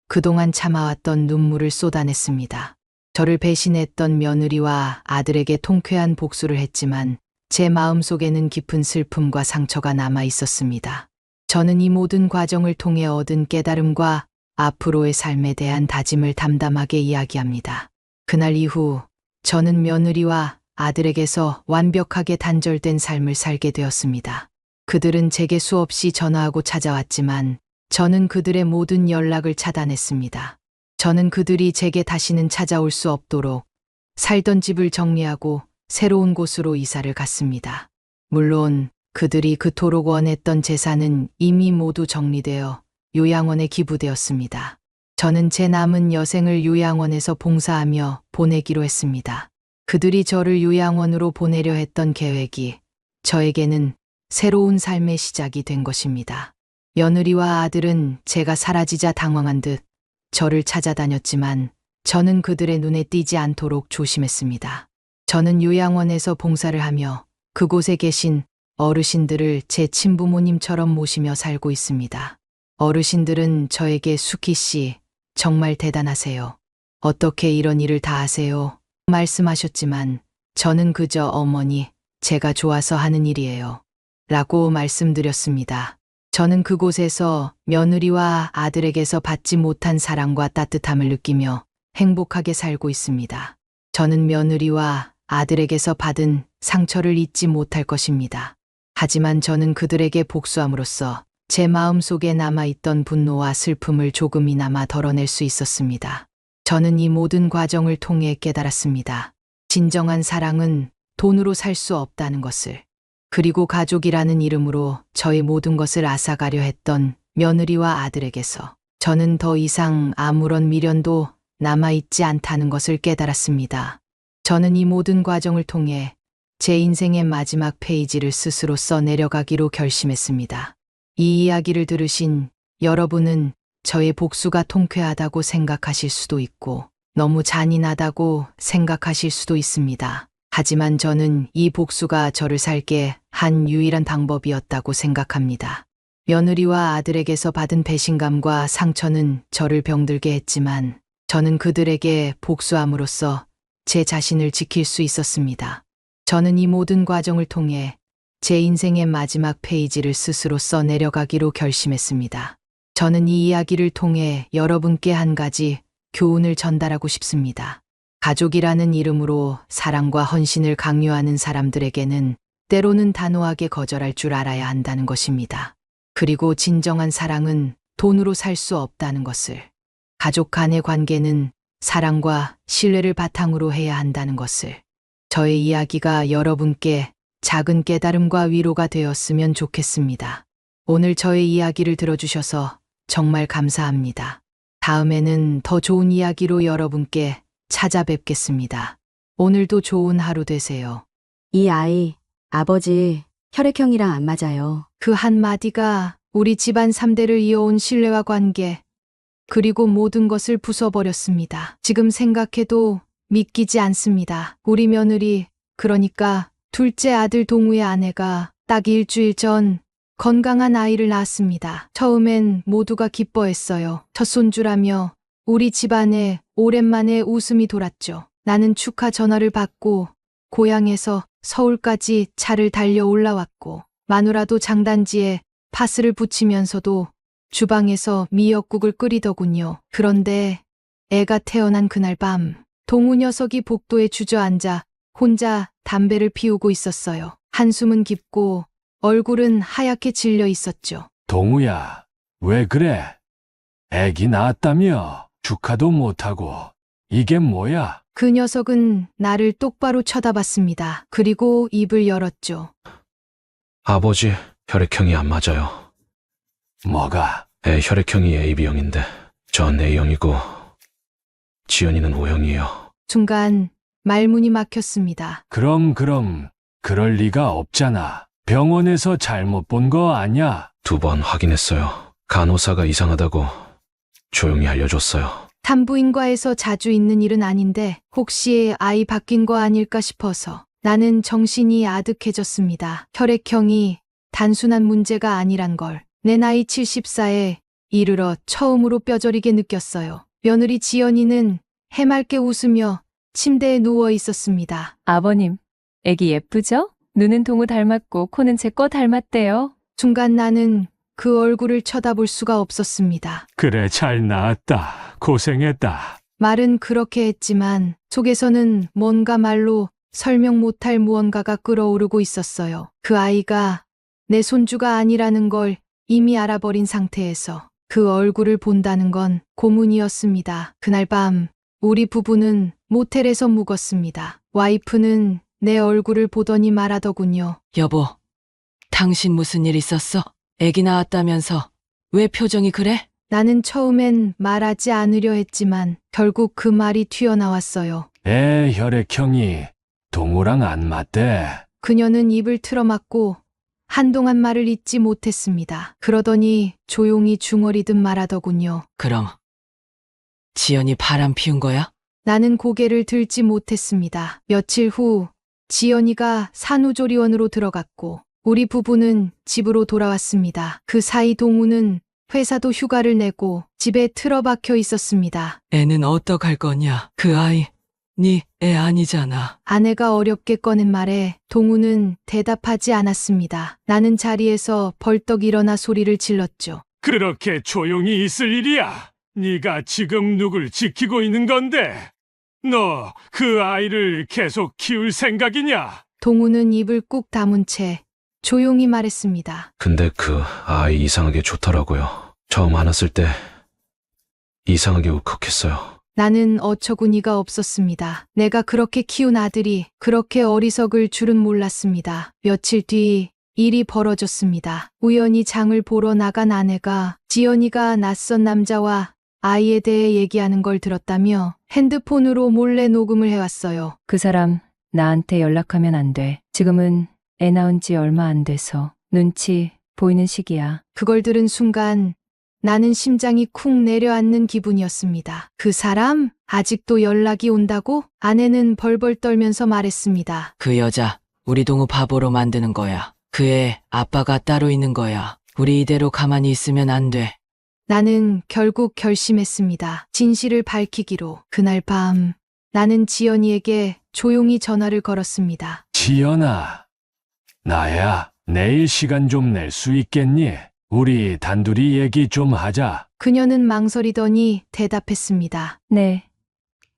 그동안 참아왔던 눈물을 쏟아냈습니다. 저를 배신했던 며느리와 아들에게 통쾌한 복수를 했지만 제 마음속에는 깊은 슬픔과 상처가 남아 있었습니다. 저는 이 모든 과정을 통해 얻은 깨달음과 앞으로의 삶에 대한 다짐을 담담하게 이야기합니다. 그날 이후 저는 며느리와 아들에게서 완벽하게 단절된 삶을 살게 되었습니다. 그들은 제게 수없이 전화하고 찾아왔지만 저는 그들의 모든 연락을 차단했습니다. 저는 그들이 제게 다시는 찾아올 수 없도록 살던 집을 정리하고 새로운 곳으로 이사를 갔습니다. 물론 그들이 그토록 원했던 재산은 이미 모두 정리되어 요양원에 기부되었습니다. 저는 제 남은 여생을 요양원에서 봉사하며 보내기로 했습니다. 그들이 저를 요양원으로 보내려 했던 계획이 저에게는 새로운 삶의 시작이 된 것입니다. 며느리와 아들은 제가 사라지자 당황한 듯 저를 찾아다녔지만 저는 그들의 눈에 띄지 않도록 조심했습니다. 저는 요양원에서 봉사를 하며 그곳에 계신 어르신들을 제 친부모님처럼 모시며 살고 있습니다. 어르신들은 저에게 수키 씨, 정말 대단하세요. 어떻게 이런 일을 다 하세요? 말씀하셨지만 저는 그저 어머니, 제가 좋아서 하는 일이에요. 라고 말씀드렸습니다. 저는 그곳에서 며느리와 아들에게서 받지 못한 사랑과 따뜻함을 느끼며 행복하게 살고 있습니다. 저는 며느리와 아들에게서 받은 상처를 잊지 못할 것입니다. 하지만 저는 그들에게 복수함으로써 제 마음속에 남아있던 분노와 슬픔을 조금이나마 덜어낼 수 있었습니다. 저는 이 모든 과정을 통해 깨달았습니다. 진정한 사랑은 돈으로 살 수 없다는 것을. 그리고 가족이라는 이름으로 저의 모든 것을 앗아가려 했던 며느리와 아들에게서 저는 더 이상 아무런 미련도 남아있지 않다는 것을 깨달았습니다. 저는 이 모든 과정을 통해 제 인생의 마지막 페이지를 스스로 써내려가기로 결심했습니다. 이 이야기를 들으신 여러분은 저의 복수가 통쾌하다고 생각하실 수도 있고 너무 잔인하다고 생각하실 수도 있습니다. 하지만 저는 이 복수가 저를 살게 한 유일한 방법이었다고 생각합니다. 며느리와 아들에게서 받은 배신감과 상처는 저를 병들게 했지만 저는 그들에게 복수함으로써 제 자신을 지킬 수 있었습니다. 저는 이 모든 과정을 통해 제 인생의 마지막 페이지를 스스로 써내려가기로 결심했습니다. 저는 이 이야기를 통해 여러분께 한 가지 교훈을 전달하고 싶습니다. 가족이라는 이름으로 사랑과 헌신을 강요하는 사람들에게는 때로는 단호하게 거절할 줄 알아야 한다는 것입니다. 그리고 진정한 사랑은 돈으로 살 수 없다는 것을. 가족 간의 관계는 사랑과 신뢰를 바탕으로 해야 한다는 것을. 저의 이야기가 여러분께 작은 깨달음과 위로가 되었으면 좋겠습니다. 오늘 저의 이야기를 들어주셔서 정말 감사합니다. 다음에는 더 좋은 이야기로 여러분께 찾아뵙겠습니다. 오늘도 좋은 하루 되세요. 이 아이, 아버지, 혈액형이랑 안 맞아요. 그 한마디가 우리 집안 3대를 이어온 신뢰와 관계, 그리고 모든 것을 부숴버렸습니다. 지금 생각해도 믿기지 않습니다. 우리 며느리, 그러니까 둘째 아들 동우의 아내가 딱 일주일 전 건강한 아이를 낳았습니다. 처음엔 모두가 기뻐했어요. 첫 손주라며 우리 집안에 오랜만에 웃음이 돌았죠. 나는 축하 전화를 받고 고향에서 서울까지 차를 달려 올라왔고 마누라도 장단지에 파스를 붙이면서도 주방에서 미역국을 끓이더군요. 그런데 애가 태어난 그날 밤 동우 녀석이 복도에 주저앉아 혼자 담배를 피우고 있었어요. 한숨은 깊고 얼굴은 하얗게 질려 있었죠. 동우야, 왜 그래? 애기 낳았다며 축하도 못하고 이게 뭐야? 그 녀석은 나를 똑바로 쳐다봤습니다. 그리고 입을 열었죠. 아버지, 혈액형이 안 맞아요. 뭐가? 애 혈액형이 AB형인데 전 A형이고 지연이는 O형이에요. 순간 말문이 막혔습니다. 그럼 그럴 리가 없잖아. 병원에서 잘못 본 거 아냐? 2번 확인했어요. 간호사가 이상하다고 조용히 알려줬어요. 산부인과에서 자주 있는 일은 아닌데 혹시 아이 바뀐 거 아닐까 싶어서 나는 정신이 아득해졌습니다. 혈액형이 단순한 문제가 아니란 걸 내 나이 74에 이르러 처음으로 뼈저리게 느꼈어요. 며느리 지연이는 해맑게 웃으며 침대에 누워 있었습니다. 아버님, 애기 예쁘죠? 눈은 동우 닮았고 코는 제 거 닮았대요. 순간 나는 그 얼굴을 쳐다볼 수가 없었습니다. 그래, 잘 나았다. 고생했다. 말은 그렇게 했지만 속에서는 뭔가 말로 설명 못할 무언가가 끓어오르고 있었어요. 그 아이가 내 손주가 아니라는 걸 이미 알아버린 상태에서 그 얼굴을 본다는 건 고문이었습니다. 그날 밤 우리 부부는 모텔에서 묵었습니다. 와이프는 내 얼굴을 보더니 말하더군요. 여보, 당신 무슨 일 있었어? 애기 낳았다면서 왜 표정이 그래? 나는 처음엔 말하지 않으려 했지만 결국 그 말이 튀어나왔어요. 애 혈액형이 동우랑 안 맞대. 그녀는 입을 틀어막고 한동안 말을 잇지 못했습니다. 그러더니 조용히 중얼이듯 말하더군요. 그럼 지연이 바람 피운 거야? 나는 고개를 들지 못했습니다. 며칠 후 지연이가 산후조리원으로 들어갔고 우리 부부는 집으로 돌아왔습니다. 그 사이 동우는 회사도 휴가를 내고 집에 틀어박혀 있었습니다. 애는 어떡할 거냐? 그 아이 네 애 아니잖아. 아내가 어렵게 꺼낸 말에 동우는 대답하지 않았습니다. 나는 자리에서 벌떡 일어나 소리를 질렀죠. 그렇게 조용히 있을 일이야. 네가 지금 누굴 지키고 있는 건데. 너 그 아이를 계속 키울 생각이냐? 동우는 입을 꾹 다문 채 조용히 말했습니다. 근데 그 아이 이상하게 좋더라고요. 처음 안았을 때 이상하게 울컥했어요. 나는 어처구니가 없었습니다. 내가 그렇게 키운 아들이 그렇게 어리석을 줄은 몰랐습니다. 며칠 뒤 일이 벌어졌습니다. 우연히 장을 보러 나간 아내가 지연이가 낯선 남자와 아이에 대해 얘기하는 걸 들었다며 핸드폰으로 몰래 녹음을 해왔어요. 그 사람 나한테 연락하면 안 돼. 지금은 애 낳은 지 얼마 안 돼서 눈치 보이는 시기야. 그걸 들은 순간 나는 심장이 쿵 내려앉는 기분이었습니다. 그 사람? 아직도 연락이 온다고? 아내는 벌벌 떨면서 말했습니다. 그 여자 우리 동우 바보로 만드는 거야. 그 애 아빠가 따로 있는 거야. 우리 이대로 가만히 있으면 안 돼. 나는 결국 결심했습니다. 진실을 밝히기로. 그날 밤 나는 지연이에게 조용히 전화를 걸었습니다. 지연아, 나야. 내일 시간 좀 낼 수 있겠니? 우리 단둘이 얘기 좀 하자. 그녀는 망설이더니 대답했습니다. 네.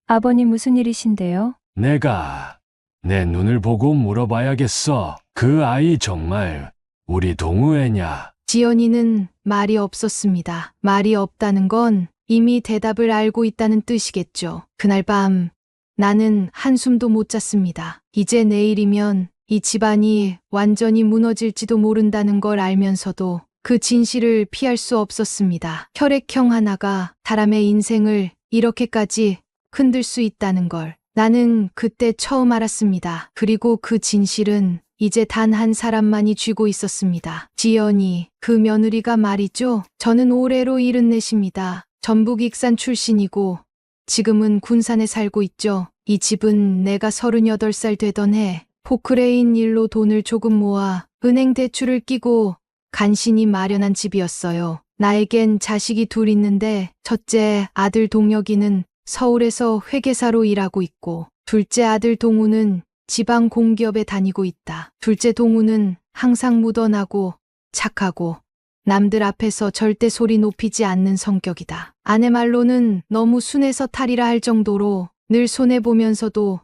아버님 무슨 일이신데요? 내가 내 눈을 보고 물어봐야겠어. 그 아이 정말 우리 동우 애냐? 지연이는 말이 없었습니다. 말이 없다는 건 이미 대답을 알고 있다는 뜻이겠죠. 그날 밤 나는 한숨도 못 잤습니다. 이제 내일이면 이 집안이 완전히 무너질지도 모른다는 걸 알면서도 그 진실을 피할 수 없었습니다. 혈액형 하나가 사람의 인생을 이렇게까지 흔들 수 있다는 걸 나는 그때 처음 알았습니다. 그리고 그 진실은 이제 단 한 사람만이 쥐고 있었습니다. 지연이, 그 며느리가 말이죠. 저는 올해로 74입니다. 전북 익산 출신이고 지금은 군산에 살고 있죠. 이 집은 내가 38살 되던 해 포크레인 일로 돈을 조금 모아 은행 대출을 끼고 간신히 마련한 집이었어요. 나에겐 자식이 둘 있는데 첫째 아들 동혁이는 서울에서 회계사로 일하고 있고 둘째 아들 동우는 지방 공기업에 다니고 있다. 둘째 동우는 항상 묻어나고 착하고 남들 앞에서 절대 소리 높이지 않는 성격이다. 아내 말로는 너무 순해서 탈이라 할 정도로 늘 손해보면서도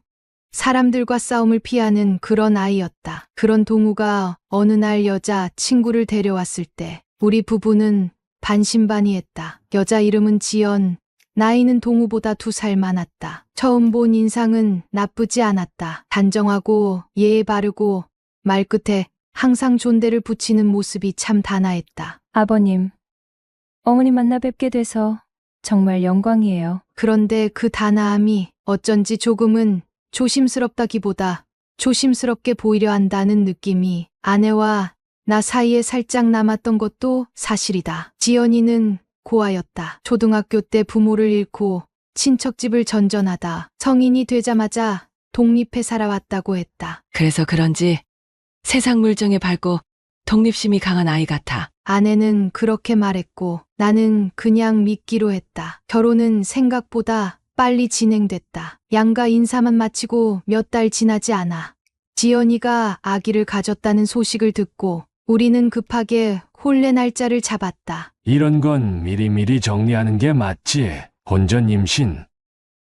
사람들과 싸움을 피하는 그런 아이였다. 그런 동우가 어느 날 여자 친구를 데려왔을 때 우리 부부는 반신반의했다. 여자 이름은 지연, 나이는 동우보다 2살 많았다. 처음 본 인상은 나쁘지 않았다. 단정하고 예의 바르고 말끝에 항상 존대를 붙이는 모습이 참 단아했다. 아버님, 어머니 만나 뵙게 돼서 정말 영광이에요. 그런데 그 단아함이 어쩐지 조금은 조심스럽다기보다 조심스럽게 보이려 한다는 느낌이 아내와 나 사이에 살짝 남았던 것도 사실이다. 지연이는 고아였다. 초등학교 때 부모를 잃고 친척집을 전전하다 성인이 되자마자 독립해 살아왔다고 했다. 그래서 그런지 세상 물정에 밝고 독립심이 강한 아이 같아. 아내는 그렇게 말했고 나는 그냥 믿기로 했다. 결혼은 생각보다 빨리 진행됐다. 양가 인사만 마치고 몇 달 지나지 않아 지연이가 아기를 가졌다는 소식을 듣고 우리는 급하게 혼례 날짜를 잡았다. 이런 건 미리미리 정리하는 게 맞지. 혼전 임신.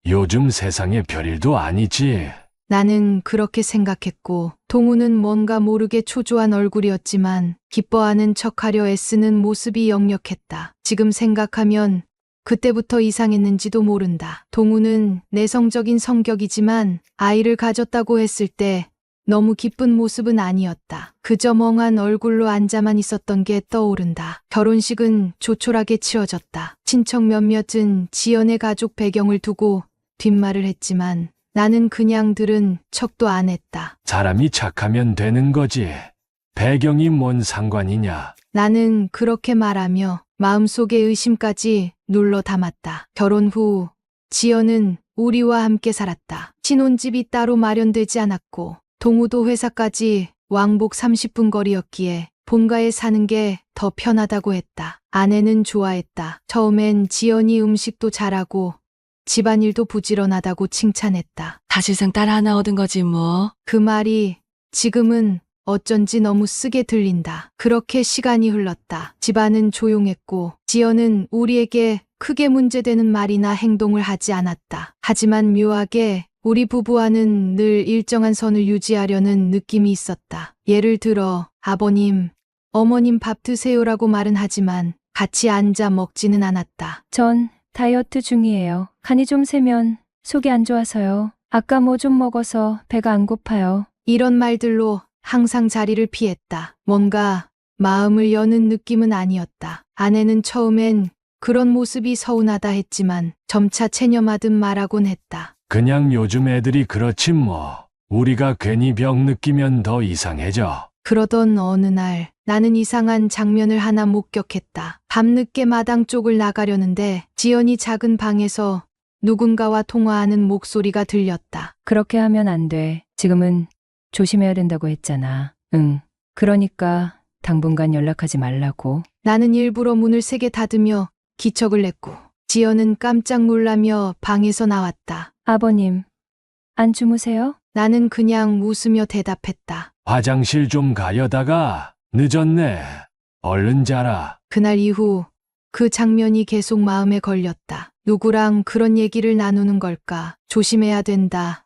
요즘 세상에 별일도 아니지. 나는 그렇게 생각했고 동우는 뭔가 모르게 초조한 얼굴이었지만 기뻐하는 척하려 애쓰는 모습이 역력했다. 지금 생각하면 그때부터 이상했는지도 모른다. 동우는 내성적인 성격이지만 아이를 가졌다고 했을 때 너무 기쁜 모습은 아니었다. 그저 멍한 얼굴로 앉아만 있었던 게 떠오른다. 결혼식은 조촐하게 치러졌다. 친척 몇몇은 지연의 가족 배경을 두고 뒷말을 했지만 나는 그냥 들은 척도 안 했다. 사람이 착하면 되는 거지. 배경이 뭔 상관이냐. 나는 그렇게 말하며 마음속의 의심까지 눌러 담았다. 결혼 후 지연은 우리와 함께 살았다. 신혼집이 따로 마련되지 않았고 동우도 회사까지 왕복 30분 거리였기에 본가에 사는 게 더 편하다고 했다. 아내는 좋아했다. 처음엔 지연이 음식도 잘하고 집안일도 부지런하다고 칭찬했다. 사실상 딸 하나 얻은 거지 뭐. 그 말이 지금은 어쩐지 너무 쓰게 들린다. 그렇게 시간이 흘렀다. 집안은 조용했고 지연은 우리에게 크게 문제되는 말이나 행동을 하지 않았다. 하지만 묘하게 우리 부부와는 늘 일정한 선을 유지하려는 느낌이 있었다. 예를 들어 아버님, 어머님 밥 드세요라고 말은 하지만 같이 앉아 먹지는 않았다. 전 다이어트 중이에요. 간이 좀 세면 속이 안 좋아서요. 아까 뭐 좀 먹어서 배가 안 고파요. 이런 말들로 항상 자리를 피했다. 뭔가 마음을 여는 느낌은 아니었다. 아내는 처음엔 그런 모습이 서운하다 했지만 점차 체념하듯 말하곤 했다. 그냥 요즘 애들이 그렇지 뭐. 우리가 괜히 병 느끼면 더 이상해져. 그러던 어느 날 나는 이상한 장면을 하나 목격했다. 밤늦게 마당 쪽을 나가려는데 지연이 작은 방에서 누군가와 통화하는 목소리가 들렸다. 그렇게 하면 안 돼. 지금은 조심해야 된다고 했잖아. 응. 그러니까 당분간 연락하지 말라고. 나는 일부러 문을 세게 닫으며 기척을 냈고 지연은 깜짝 놀라며 방에서 나왔다. 아버님, 안 주무세요? 나는 그냥 웃으며 대답했다. 화장실 좀 가려다가 늦었네. 얼른 자라. 그날 이후 그 장면이 계속 마음에 걸렸다. 누구랑 그런 얘기를 나누는 걸까? 조심해야 된다.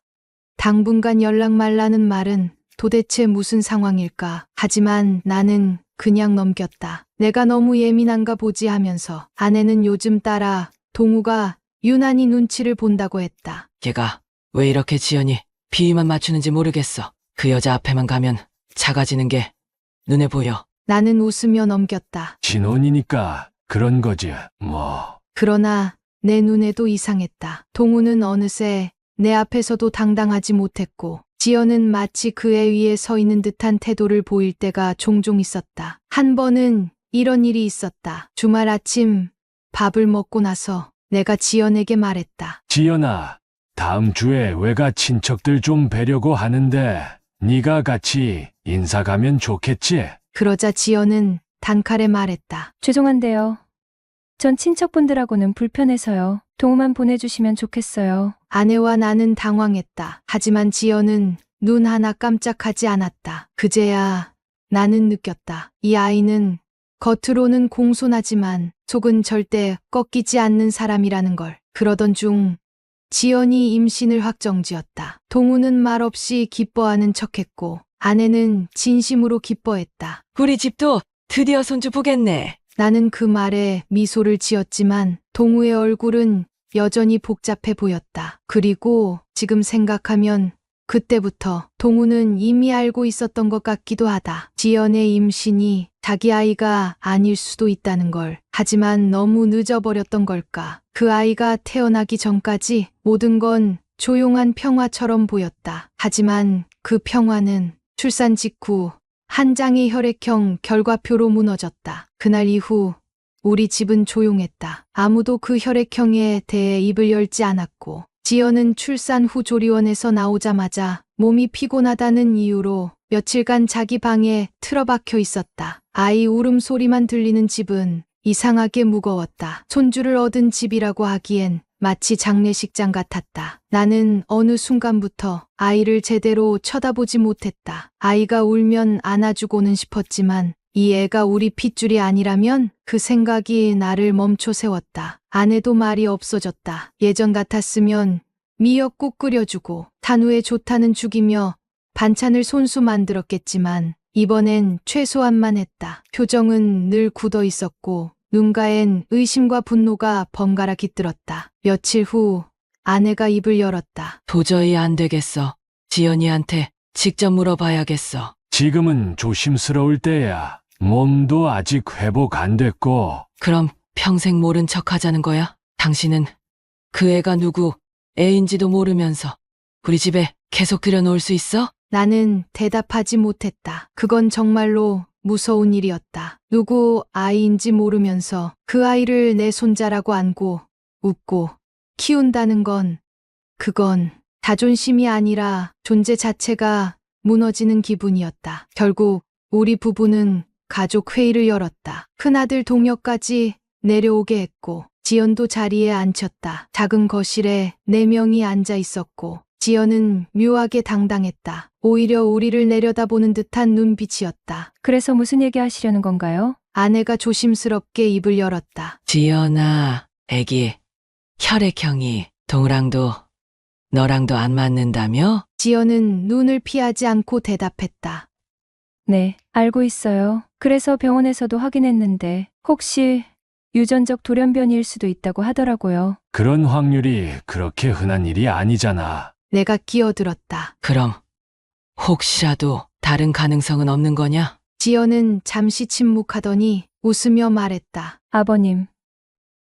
당분간 연락 말라는 말은 도대체 무슨 상황일까? 하지만 나는 그냥 넘겼다. 내가 너무 예민한가 보지 하면서 아내는 요즘 따라 동우가 유난히 눈치를 본다고 했다. 걔가 왜 이렇게 지연이 비위만 맞추는지 모르겠어. 그 여자 앞에만 가면 작아지는 게 눈에 보여. 나는 웃으며 넘겼다. 신혼이니까 그런 거지 뭐. 그러나 내 눈에도 이상했다. 동우는 어느새 내 앞에서도 당당하지 못했고 지연은 마치 그의 위에 서 있는 듯한 태도를 보일 때가 종종 있었다. 한 번은 이런 일이 있었다. 주말 아침 밥을 먹고 나서 내가 지연에게 말했다. 지연아, 다음 주에 외가 친척들 좀 뵈려고 하는데 네가 같이 인사 가면 좋겠지? 그러자 지연은 단칼에 말했다. 죄송한데요. 전 친척분들하고는 불편해서요. 동우만 보내주시면 좋겠어요. 아내와 나는 당황했다. 하지만 지연은 눈 하나 깜짝하지 않았다. 그제야 나는 느꼈다. 이 아이는 겉으로는 공손하지만 속은 절대 꺾이지 않는 사람이라는 걸. 그러던 중 지연이 임신을 확정지었다. 동우는 말없이 기뻐하는 척했고 아내는 진심으로 기뻐했다. 우리 집도 드디어 손주 보겠네. 나는 그 말에 미소를 지었지만 동우의 얼굴은 여전히 복잡해 보였다. 그리고 지금 생각하면 그때부터 동우는 이미 알고 있었던 것 같기도 하다. 지연의 임신이 자기 아이가 아닐 수도 있다는 걸. 하지만 너무 늦어버렸던 걸까? 그 아이가 태어나기 전까지 모든 건 조용한 평화처럼 보였다. 하지만 그 평화는 출산 직후 한 장의 혈액형 결과표로 무너졌다. 그날 이후 우리 집은 조용했다. 아무도 그 혈액형에 대해 입을 열지 않았고 지연은 출산 후 조리원에서 나오자마자 몸이 피곤하다는 이유로 며칠간 자기 방에 틀어박혀 있었다. 아이 울음소리만 들리는 집은 이상하게 무거웠다. 손주를 얻은 집이라고 하기엔 마치 장례식장 같았다. 나는 어느 순간부터 아이를 제대로 쳐다보지 못했다. 아이가 울면 안아주고는 싶었지만 이 애가 우리 핏줄이 아니라면 그 생각이 나를 멈춰 세웠다. 아내도 말이 없어졌다. 예전 같았으면 미역국 끓여주고 탄후에 좋다는 죽이며 반찬을 손수 만들었겠지만 이번엔 최소한만 했다. 표정은 늘 굳어 있었고 눈가엔 의심과 분노가 번갈아 깃들었다. 며칠 후 아내가 입을 열었다. 도저히 안 되겠어. 지연이한테 직접 물어봐야겠어. 지금은 조심스러울 때야. 몸도 아직 회복 안 됐고. 그럼 평생 모른 척 하자는 거야? 당신은 그 애가 누구 애인지도 모르면서 우리 집에 계속 들여놓을 수 있어? 나는 대답하지 못했다. 그건 정말로 무서운 일이었다. 누구 아이인지 모르면서 그 아이를 내 손자라고 안고 웃고 키운다는 건 그건 자존심이 아니라 존재 자체가 무너지는 기분이었다. 결국 우리 부부는 가족 회의를 열었다. 큰아들 동혁까지 내려오게 했고 지연도 자리에 앉혔다. 작은 거실에 4명이 앉아 있었고 지연은 묘하게 당당했다. 오히려 우리를 내려다보는 듯한 눈빛이었다. 그래서 무슨 얘기 하시려는 건가요? 아내가 조심스럽게 입을 열었다. 지연아, 애기 혈액형이 동우랑도 너랑도 안 맞는다며? 지연은 눈을 피하지 않고 대답했다. 네, 알고 있어요. 그래서 병원에서도 확인했는데 혹시 유전적 돌연변이일 수도 있다고 하더라고요. 그런 확률이 그렇게 흔한 일이 아니잖아. 내가 끼어들었다. 그럼 혹시라도 다른 가능성은 없는 거냐? 지연은 잠시 침묵하더니 웃으며 말했다. 아버님,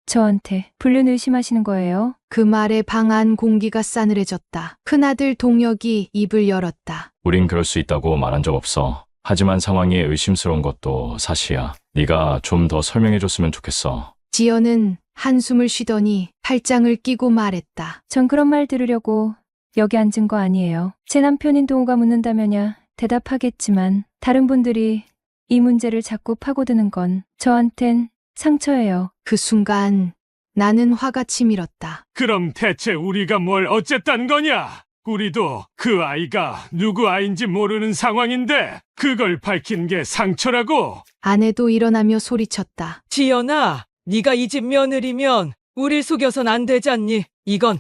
저한테 불륜 의심하시는 거예요? 그 말에 방 안 공기가 싸늘해졌다. 큰아들 동혁이 입을 열었다. 우린 그럴 수 있다고 말한 적 없어. 하지만 상황이 의심스러운 것도 사실이야. 네가 좀 더 설명해줬으면 좋겠어. 지연은 한숨을 쉬더니 팔짱을 끼고 말했다. 전 그런 말 들으려고 여기 앉은 거 아니에요. 제 남편인 동우가 묻는다면야 대답하겠지만 다른 분들이 이 문제를 자꾸 파고드는 건 저한텐 상처예요. 그 순간 나는 화가 치밀었다. 그럼 대체 우리가 뭘 어쨌단 거냐? 우리도 그 아이가 누구 아이인지 모르는 상황인데 그걸 밝힌 게 상처라고? 아내도 일어나며 소리쳤다. 지연아, 네가 이 집 며느리면 우릴 속여선 안 되잖니. 이건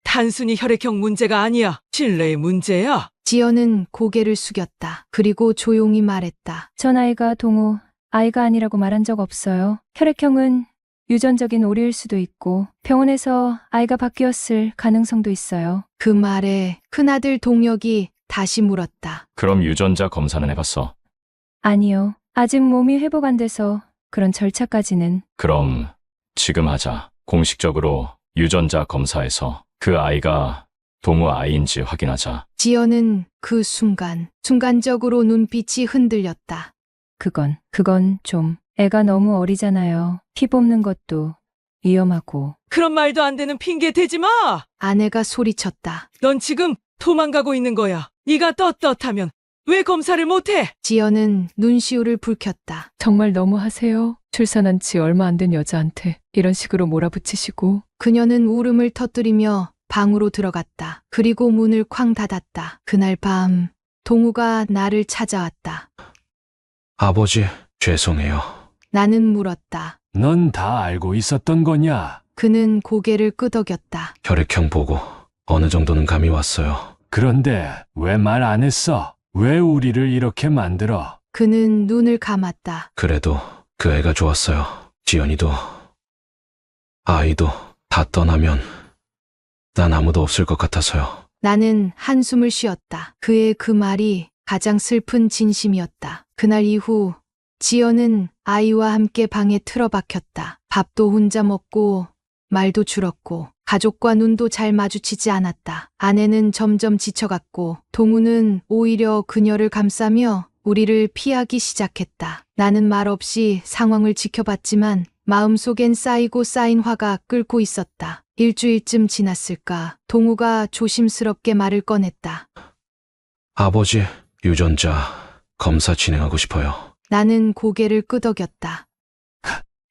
단순히 혈액형 문제가 아니야. 신뢰의 문제야. 지연은 고개를 숙였다. 그리고 조용히 말했다. 전 아이가 동우 아이가 아니라고 말한 적 없어요. 혈액형은 유전적인 오류일 수도 있고 병원에서 아이가 바뀌었을 가능성도 있어요. 그 말에 큰아들 동혁이 다시 물었다. 그럼 유전자 검사는 해봤어? 아니요. 아직 몸이 회복 안 돼서 그런 절차까지는. 그럼 지금 하자. 공식적으로 유전자 검사에서 그 아이가 동우 아이인지 확인하자. 지연은 그 순간적으로 눈빛이 흔들렸다. 그건 좀 애가 너무 어리잖아요. 피 뽑는 것도 위험하고. 그런 말도 안 되는 핑계 대지 마. 아내가 소리쳤다. 넌 지금 도망가고 있는 거야. 네가 떳떳하면 왜 검사를 못해? 지연은 눈시울을 붉혔다. 정말 너무하세요. 출산한 지 얼마 안 된 여자한테 이런 식으로 몰아붙이시고. 그녀는 울음을 터뜨리며 방으로 들어갔다. 그리고 문을 쾅 닫았다. 그날 밤 동우가 나를 찾아왔다. 아버지, 죄송해요. 나는 물었다. 넌 다 알고 있었던 거냐? 그는 고개를 끄덕였다. 혈액형 보고 어느 정도는 감이 왔어요. 그런데 왜 말 안 했어? 왜 우리를 이렇게 만들어? 그는 눈을 감았다. 그래도 그 애가 좋았어요. 지연이도, 아이도 다 떠나면 난 아무도 없을 것 같아서요. 나는 한숨을 쉬었다. 그의 그 말이 가장 슬픈 진심이었다. 그날 이후 지연은 아이와 함께 방에 틀어박혔다. 밥도 혼자 먹고 말도 줄었고 가족과 눈도 잘 마주치지 않았다. 아내는 점점 지쳐갔고 동우는 오히려 그녀를 감싸며 우리를 피하기 시작했다. 나는 말없이 상황을 지켜봤지만 마음속엔 쌓이고 쌓인 화가 끓고 있었다. 일주일쯤 지났을까 동우가 조심스럽게 말을 꺼냈다. 아버지, 유전자 검사 진행하고 싶어요. 나는 고개를 끄덕였다.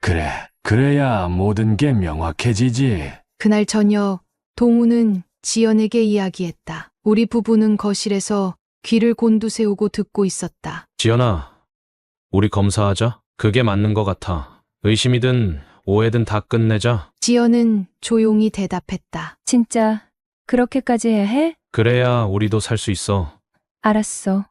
그래, 그래야 모든 게 명확해지지. 그날 저녁 동우는 지연에게 이야기했다. 우리 부부는 거실에서 귀를 곤두세우고 듣고 있었다. 지연아, 우리 검사하자. 그게 맞는 것 같아. 의심이든 오해든 다 끝내자. 지연은 조용히 대답했다. 진짜 그렇게까지 해야 해? 그래야 우리도 살 수 있어. 알았어.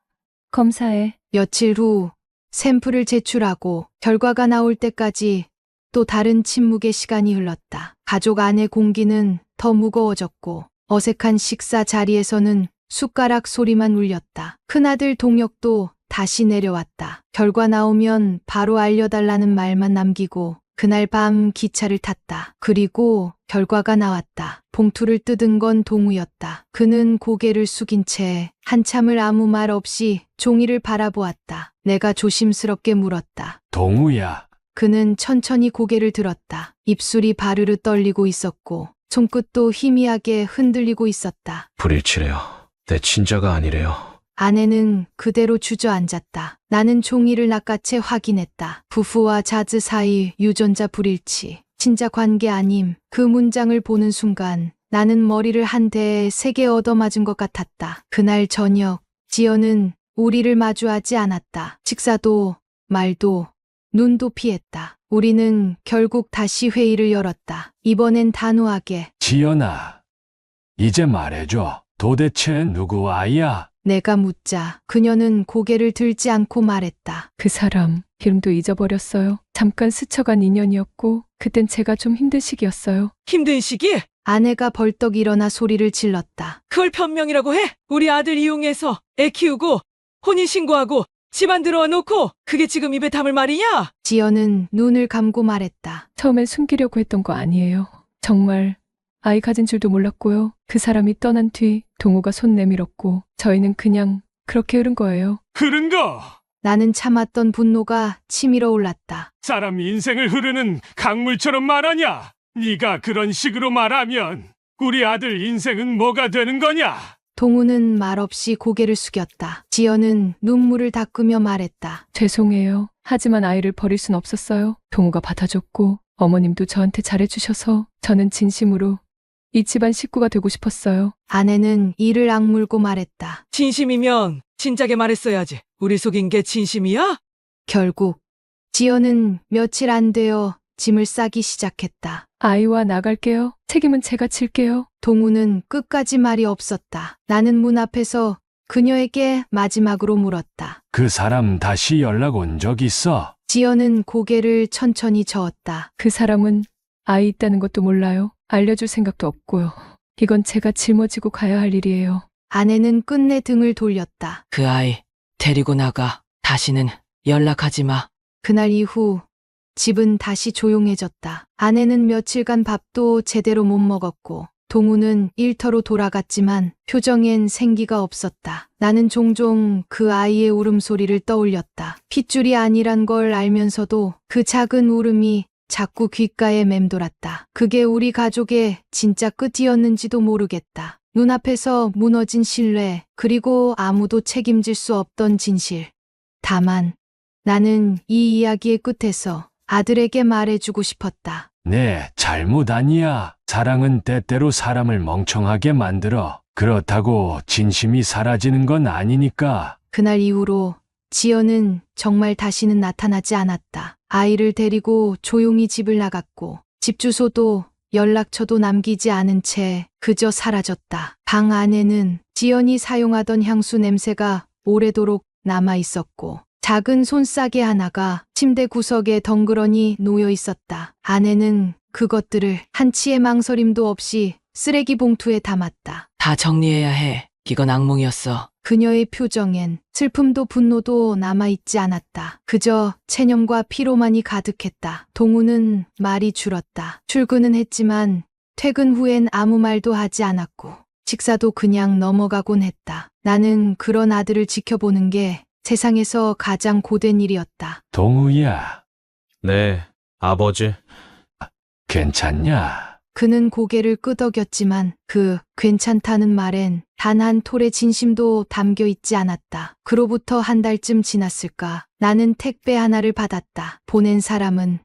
검사해. 며칠 후 샘플을 제출하고 결과가 나올 때까지 또 다른 침묵의 시간이 흘렀다. 가족 안의 공기는 더 무거워졌고 어색한 식사 자리에서는 숟가락 소리만 울렸다. 큰아들 동혁도 다시 내려왔다. 결과 나오면 바로 알려달라는 말만 남기고 그날 밤 기차를 탔다. 그리고 결과가 나왔다. 봉투를 뜯은 건 동우였다. 그는 고개를 숙인 채 한참을 아무 말 없이 종이를 바라보았다. 내가 조심스럽게 물었다. 동우야, 그는 천천히 고개를 들었다. 입술이 바르르 떨리고 있었고 손끝도 희미하게 흔들리고 있었다. 불일치래요. 내 친자가 아니래요. 아내는 그대로 주저앉았다. 나는 종이를 낚아채 확인했다. 부부와 자즈 사이 유전자 불일치. 친자 관계 아님. 그 문장을 보는 순간 나는 머리를 한 대에 세게 얻어맞은 것 같았다. 그날 저녁 지연은 우리를 마주하지 않았다. 식사도 말도 눈도 피했다. 우리는 결국 다시 회의를 열었다. 이번엔 단호하게. 지연아, 이제 말해줘. 도대체 누구 아이야? 내가 묻자 그녀는 고개를 들지 않고 말했다. 그 사람 이름도 잊어버렸어요. 잠깐 스쳐간 인연이었고 그땐 제가 좀 힘든 시기였어요. 힘든 시기? 아내가 벌떡 일어나 소리를 질렀다. 그걸 변명이라고 해? 우리 아들 이용해서 애 키우고 혼인신고하고 집안 들어와 놓고 그게 지금 입에 담을 말이냐? 지연은 눈을 감고 말했다. 처음엔 숨기려고 했던 거 아니에요. 정말 아이 가진 줄도 몰랐고요. 그 사람이 떠난 뒤 동우가 손 내밀었고 저희는 그냥 그렇게 흐른 거예요. 흐른 거! 나는 참았던 분노가 치밀어 올랐다. 사람 인생을 흐르는 강물처럼 말하냐? 네가 그런 식으로 말하면 우리 아들 인생은 뭐가 되는 거냐? 동우는 말없이 고개를 숙였다. 지연은 눈물을 닦으며 말했다. 죄송해요. 하지만 아이를 버릴 순 없었어요. 동우가 받아줬고 어머님도 저한테 잘해주셔서 저는 진심으로 이 집안 식구가 되고 싶었어요. 아내는 이를 악물고 말했다. 진심이면 진작에 말했어야지. 우리 속인 게 진심이야? 결국 지연은 며칠 안 되어 짐을 싸기 시작했다. 아이와 나갈게요. 책임은 제가 질게요. 동우는 끝까지 말이 없었다. 나는 문 앞에서 그녀에게 마지막으로 물었다. 그 사람 다시 연락 온 적 있어? 지연은 고개를 천천히 저었다. 그 사람은 아이 있다는 것도 몰라요. 알려줄 생각도 없고요. 이건 제가 짊어지고 가야 할 일이에요. 아내는 끝내 등을 돌렸다. 그 아이 데리고 나가. 다시는 연락하지 마. 그날 이후 집은 다시 조용해졌다. 아내는 며칠간 밥도 제대로 못 먹었고 동우는 일터로 돌아갔지만 표정엔 생기가 없었다. 나는 종종 그 아이의 울음소리를 떠올렸다. 핏줄이 아니란 걸 알면서도 그 작은 울음이 자꾸 귓가에 맴돌았다. 그게 우리 가족의 진짜 끝이었는지도 모르겠다. 눈앞에서 무너진 신뢰, 그리고 아무도 책임질 수 없던 진실. 다만 나는 이 이야기의 끝에서 아들에게 말해주고 싶었다. 네, 잘못 아니야. 사랑은 때때로 사람을 멍청하게 만들어. 그렇다고 진심이 사라지는 건 아니니까. 그날 이후로 지연은 정말 다시는 나타나지 않았다. 아이를 데리고 조용히 집을 나갔고 집 주소도 연락처도 남기지 않은 채 그저 사라졌다. 방 안에는 지연이 사용하던 향수 냄새가 오래도록 남아 있었고 작은 손싸개 하나가 침대 구석에 덩그러니 놓여 있었다. 아내는 그것들을 한치의 망설임도 없이 쓰레기 봉투에 담았다. 다 정리해야 해. 이건 악몽이었어. 그녀의 표정엔 슬픔도 분노도 남아있지 않았다. 그저 체념과 피로만이 가득했다. 동우는 말이 줄었다. 출근은 했지만 퇴근 후엔 아무 말도 하지 않았고 식사도 그냥 넘어가곤 했다. 나는 그런 아들을 지켜보는 게 세상에서 가장 고된 일이었다. 동우야, 네, 아버지. 괜찮냐? 그는 고개를 끄덕였지만 그 괜찮다는 말엔 단 한 톨의 진심도 담겨 있지 않았다. 그로부터 한 달쯤 지났을까. 나는 택배 하나를 받았다. 보낸 사람은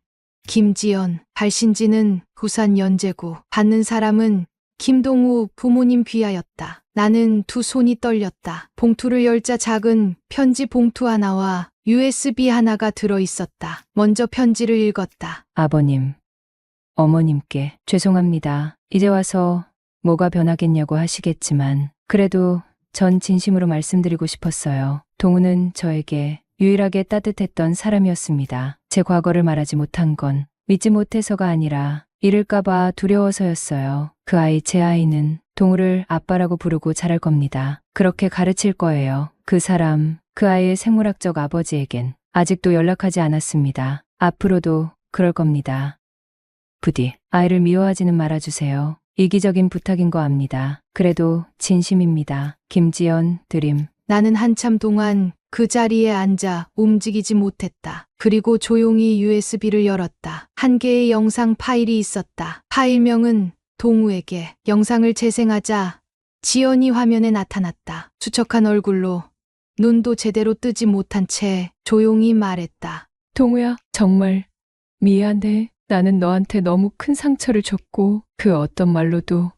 김지연, 발신지는 부산 연제구, 받는 사람은 김동우 부모님 귀하였다. 나는 두 손이 떨렸다. 봉투를 열자 작은 편지 봉투 하나와 USB 하나가 들어 있었다. 먼저 편지를 읽었다. 아버님, 어머님께 죄송합니다. 이제 와서 뭐가 변하겠냐고 하시겠지만 그래도 전 진심으로 말씀드리고 싶었어요. 동우는 저에게 유일하게 따뜻했던 사람이었습니다. 제 과거를 말하지 못한 건 믿지 못해서가 아니라 잃을까봐 두려워서였어요. 그 아이, 제 아이는 동우를 아빠라고 부르고 자랄 겁니다. 그렇게 가르칠 거예요. 그 사람, 그 아이의 생물학적 아버지에겐 아직도 연락하지 않았습니다. 앞으로도 그럴 겁니다. 부디 아이를 미워하지는 말아주세요. 이기적인 부탁인 거 압니다. 그래도 진심입니다. 김지연, 드림. 나는 한참 동안 그 자리에 앉아 움직이지 못했다. 그리고 조용히 USB를 열었다. 한 개의 영상 파일이 있었다. 파일명은 동우에게. 영상을 재생하자 지연이 화면에 나타났다. 수척한 얼굴로 눈도 제대로 뜨지 못한 채 조용히 말했다. 동우야, 정말 미안해. 나는 너한테 너무 큰 상처를 줬고 그 어떤 말로도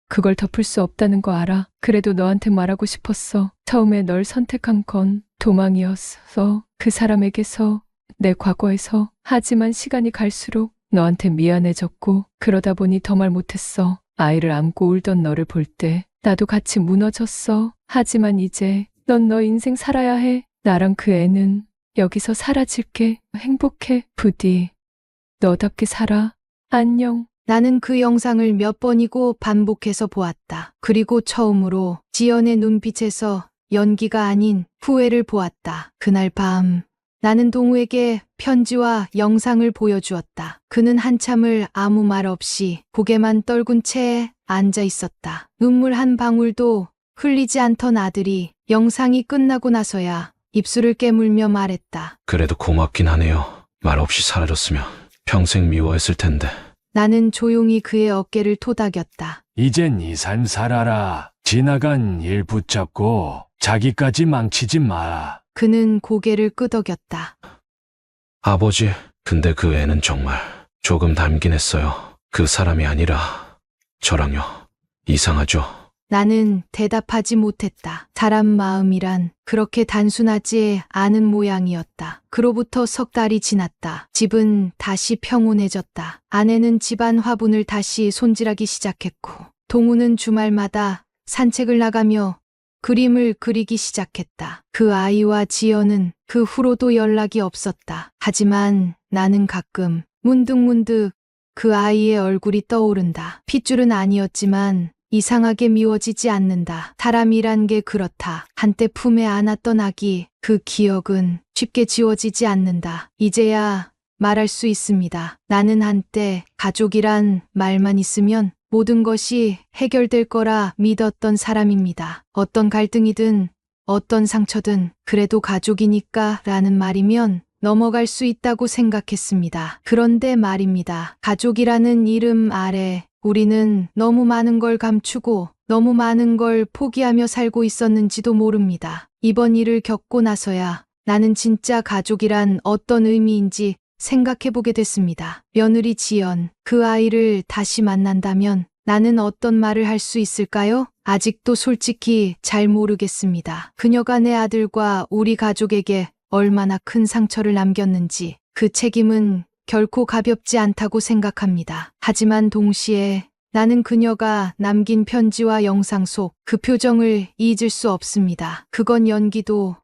그걸 덮을 수 없다는 거 알아. 그래도 너한테 말하고 싶었어. 처음에 널 선택한 건 도망이었어. 그 사람에게서, 내 과거에서. 하지만 시간이 갈수록 너한테 미안해졌고 그러다 보니 더 말 못했어. 아이를 안고 울던 너를 볼 때 나도 같이 무너졌어. 하지만 이제 넌 너 인생 살아야 해. 나랑 그 애는 여기서 사라질게. 행복해. 부디 너답게 살아. 안녕. 나는 그 영상을 몇 번이고 반복해서 보았다. 그리고 처음으로 지연의 눈빛에서 연기가 아닌 후회를 보았다. 그날 밤 나는 동우에게 편지와 영상을 보여주었다. 그는 한참을 아무 말 없이 고개만 떨군 채 앉아 있었다. 눈물 한 방울도 흘리지 않던 아들이 영상이 끝나고 나서야 입술을 깨물며 말했다. 그래도 고맙긴 하네요. 말 없이 사라졌으면 평생 미워했을 텐데. 나는 조용히 그의 어깨를 토닥였다. 이젠 이 삶 살아라. 지나간 일 붙잡고 자기까지 망치지 마. 그는 고개를 끄덕였다. 아버지, 근데 그 애는 정말 조금 닮긴 했어요. 그 사람이 아니라 저랑요. 이상하죠? 나는 대답하지 못했다. 사람 마음이란 그렇게 단순하지 않은 모양이었다. 그로부터 석 달이 지났다. 집은 다시 평온해졌다. 아내는 집안 화분을 다시 손질하기 시작했고, 동우는 주말마다 산책을 나가며 그림을 그리기 시작했다. 그 아이와 지연은 그 후로도 연락이 없었다. 하지만 나는 가끔 문득문득 그 아이의 얼굴이 떠오른다. 핏줄은 아니었지만 이상하게 미워지지 않는다. 사람이란 게 그렇다. 한때 품에 안았던 아기, 그 기억은 쉽게 지워지지 않는다. 이제야 말할 수 있습니다. 나는 한때 가족이란 말만 있으면 모든 것이 해결될 거라 믿었던 사람입니다. 어떤 갈등이든 어떤 상처든 그래도 가족이니까 라는 말이면 넘어갈 수 있다고 생각했습니다. 그런데 말입니다. 가족이라는 이름 아래 우리는 너무 많은 걸 감추고 너무 많은 걸 포기하며 살고 있었는지도 모릅니다. 이번 일을 겪고 나서야 나는 진짜 가족이란 어떤 의미인지 생각해보게 됐습니다. 며느리 지연, 그 아이를 다시 만난다면 나는 어떤 말을 할 수 있을까요? 아직도 솔직히 잘 모르겠습니다. 그녀가 내 아들과 우리 가족에게 얼마나 큰 상처를 남겼는지 그 책임은 결코 가볍지 않다고 생각합니다. 하지만 동시에 나는 그녀가 남긴 편지와 영상 속 그 표정을 잊을 수 없습니다. 그건 연기도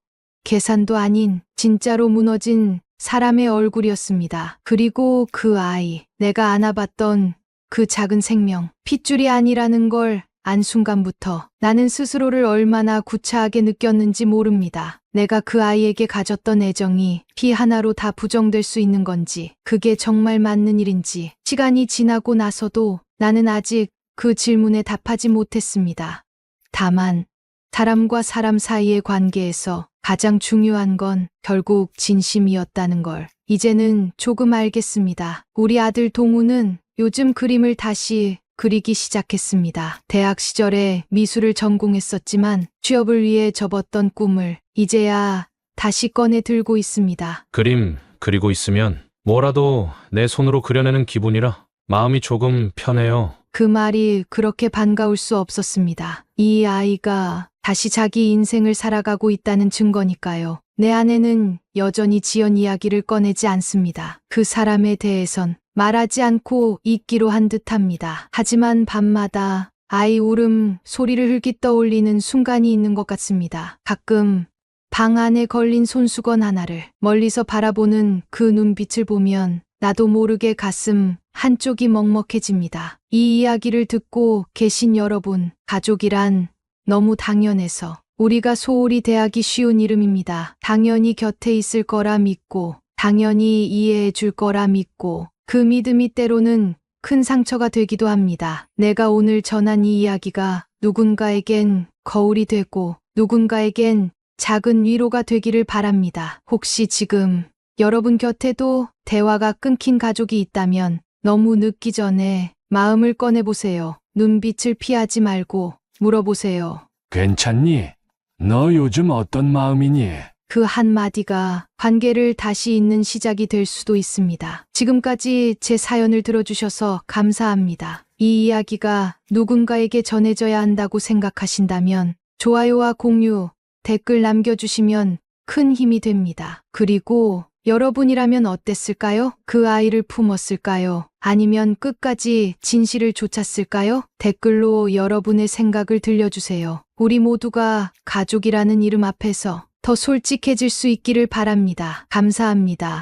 계산도 아닌 진짜로 무너진 사람의 얼굴이었습니다. 그리고 그 아이, 내가 안아봤던 그 작은 생명, 핏줄이 아니라는 걸 안 순간부터 나는 스스로를 얼마나 구차하게 느꼈는지 모릅니다. 내가 그 아이에게 가졌던 애정이 피 하나로 다 부정될 수 있는 건지, 그게 정말 맞는 일인지, 시간이 지나고 나서도 나는 아직 그 질문에 답하지 못했습니다. 다만, 사람과 사람 사이의 관계에서 가장 중요한 건 결국 진심이었다는 걸 이제는 조금 알겠습니다. 우리 아들 동우는 요즘 그림을 다시 그리기 시작했습니다. 대학 시절에 미술을 전공했었지만 취업을 위해 접었던 꿈을 이제야 다시 꺼내 들고 있습니다. 그림 그리고 있으면 뭐라도 내 손으로 그려내는 기분이라 마음이 조금 편해요. 그 말이 그렇게 반가울 수 없었습니다. 이 아이가 다시 자기 인생을 살아가고 있다는 증거니까요. 내 아내는 여전히 지연 이야기를 꺼내지 않습니다. 그 사람에 대해선 말하지 않고 있기로 한 듯합니다. 하지만 밤마다 아이 울음 소리를 흘깃 떠올리는 순간이 있는 것 같습니다. 가끔 방 안에 걸린 손수건 하나를 멀리서 바라보는 그 눈빛을 보면 나도 모르게 가슴 한쪽이 먹먹해집니다. 이 이야기를 듣고 계신 여러분, 가족이란 너무 당연해서 우리가 소홀히 대하기 쉬운 이름입니다. 당연히 곁에 있을 거라 믿고, 당연히 이해해 줄 거라 믿고, 그 믿음이 때로는 큰 상처가 되기도 합니다. 내가 오늘 전한 이 이야기가 누군가에겐 거울이 되고 누군가에겐 작은 위로가 되기를 바랍니다. 혹시 지금 여러분 곁에도 대화가 끊긴 가족이 있다면 너무 늦기 전에 마음을 꺼내보세요. 눈빛을 피하지 말고 물어보세요. 괜찮니? 너 요즘 어떤 마음이니? 그 한마디가 관계를 다시 잇는 시작이 될 수도 있습니다. 지금까지 제 사연을 들어주셔서 감사합니다. 이 이야기가 누군가에게 전해져야 한다고 생각하신다면 좋아요와 공유, 댓글 남겨주시면 큰 힘이 됩니다. 그리고 여러분이라면 어땠을까요? 그 아이를 품었을까요? 아니면 끝까지 진실을 쫓았을까요? 댓글로 여러분의 생각을 들려주세요. 우리 모두가 가족이라는 이름 앞에서 더 솔직해질 수 있기를 바랍니다. 감사합니다.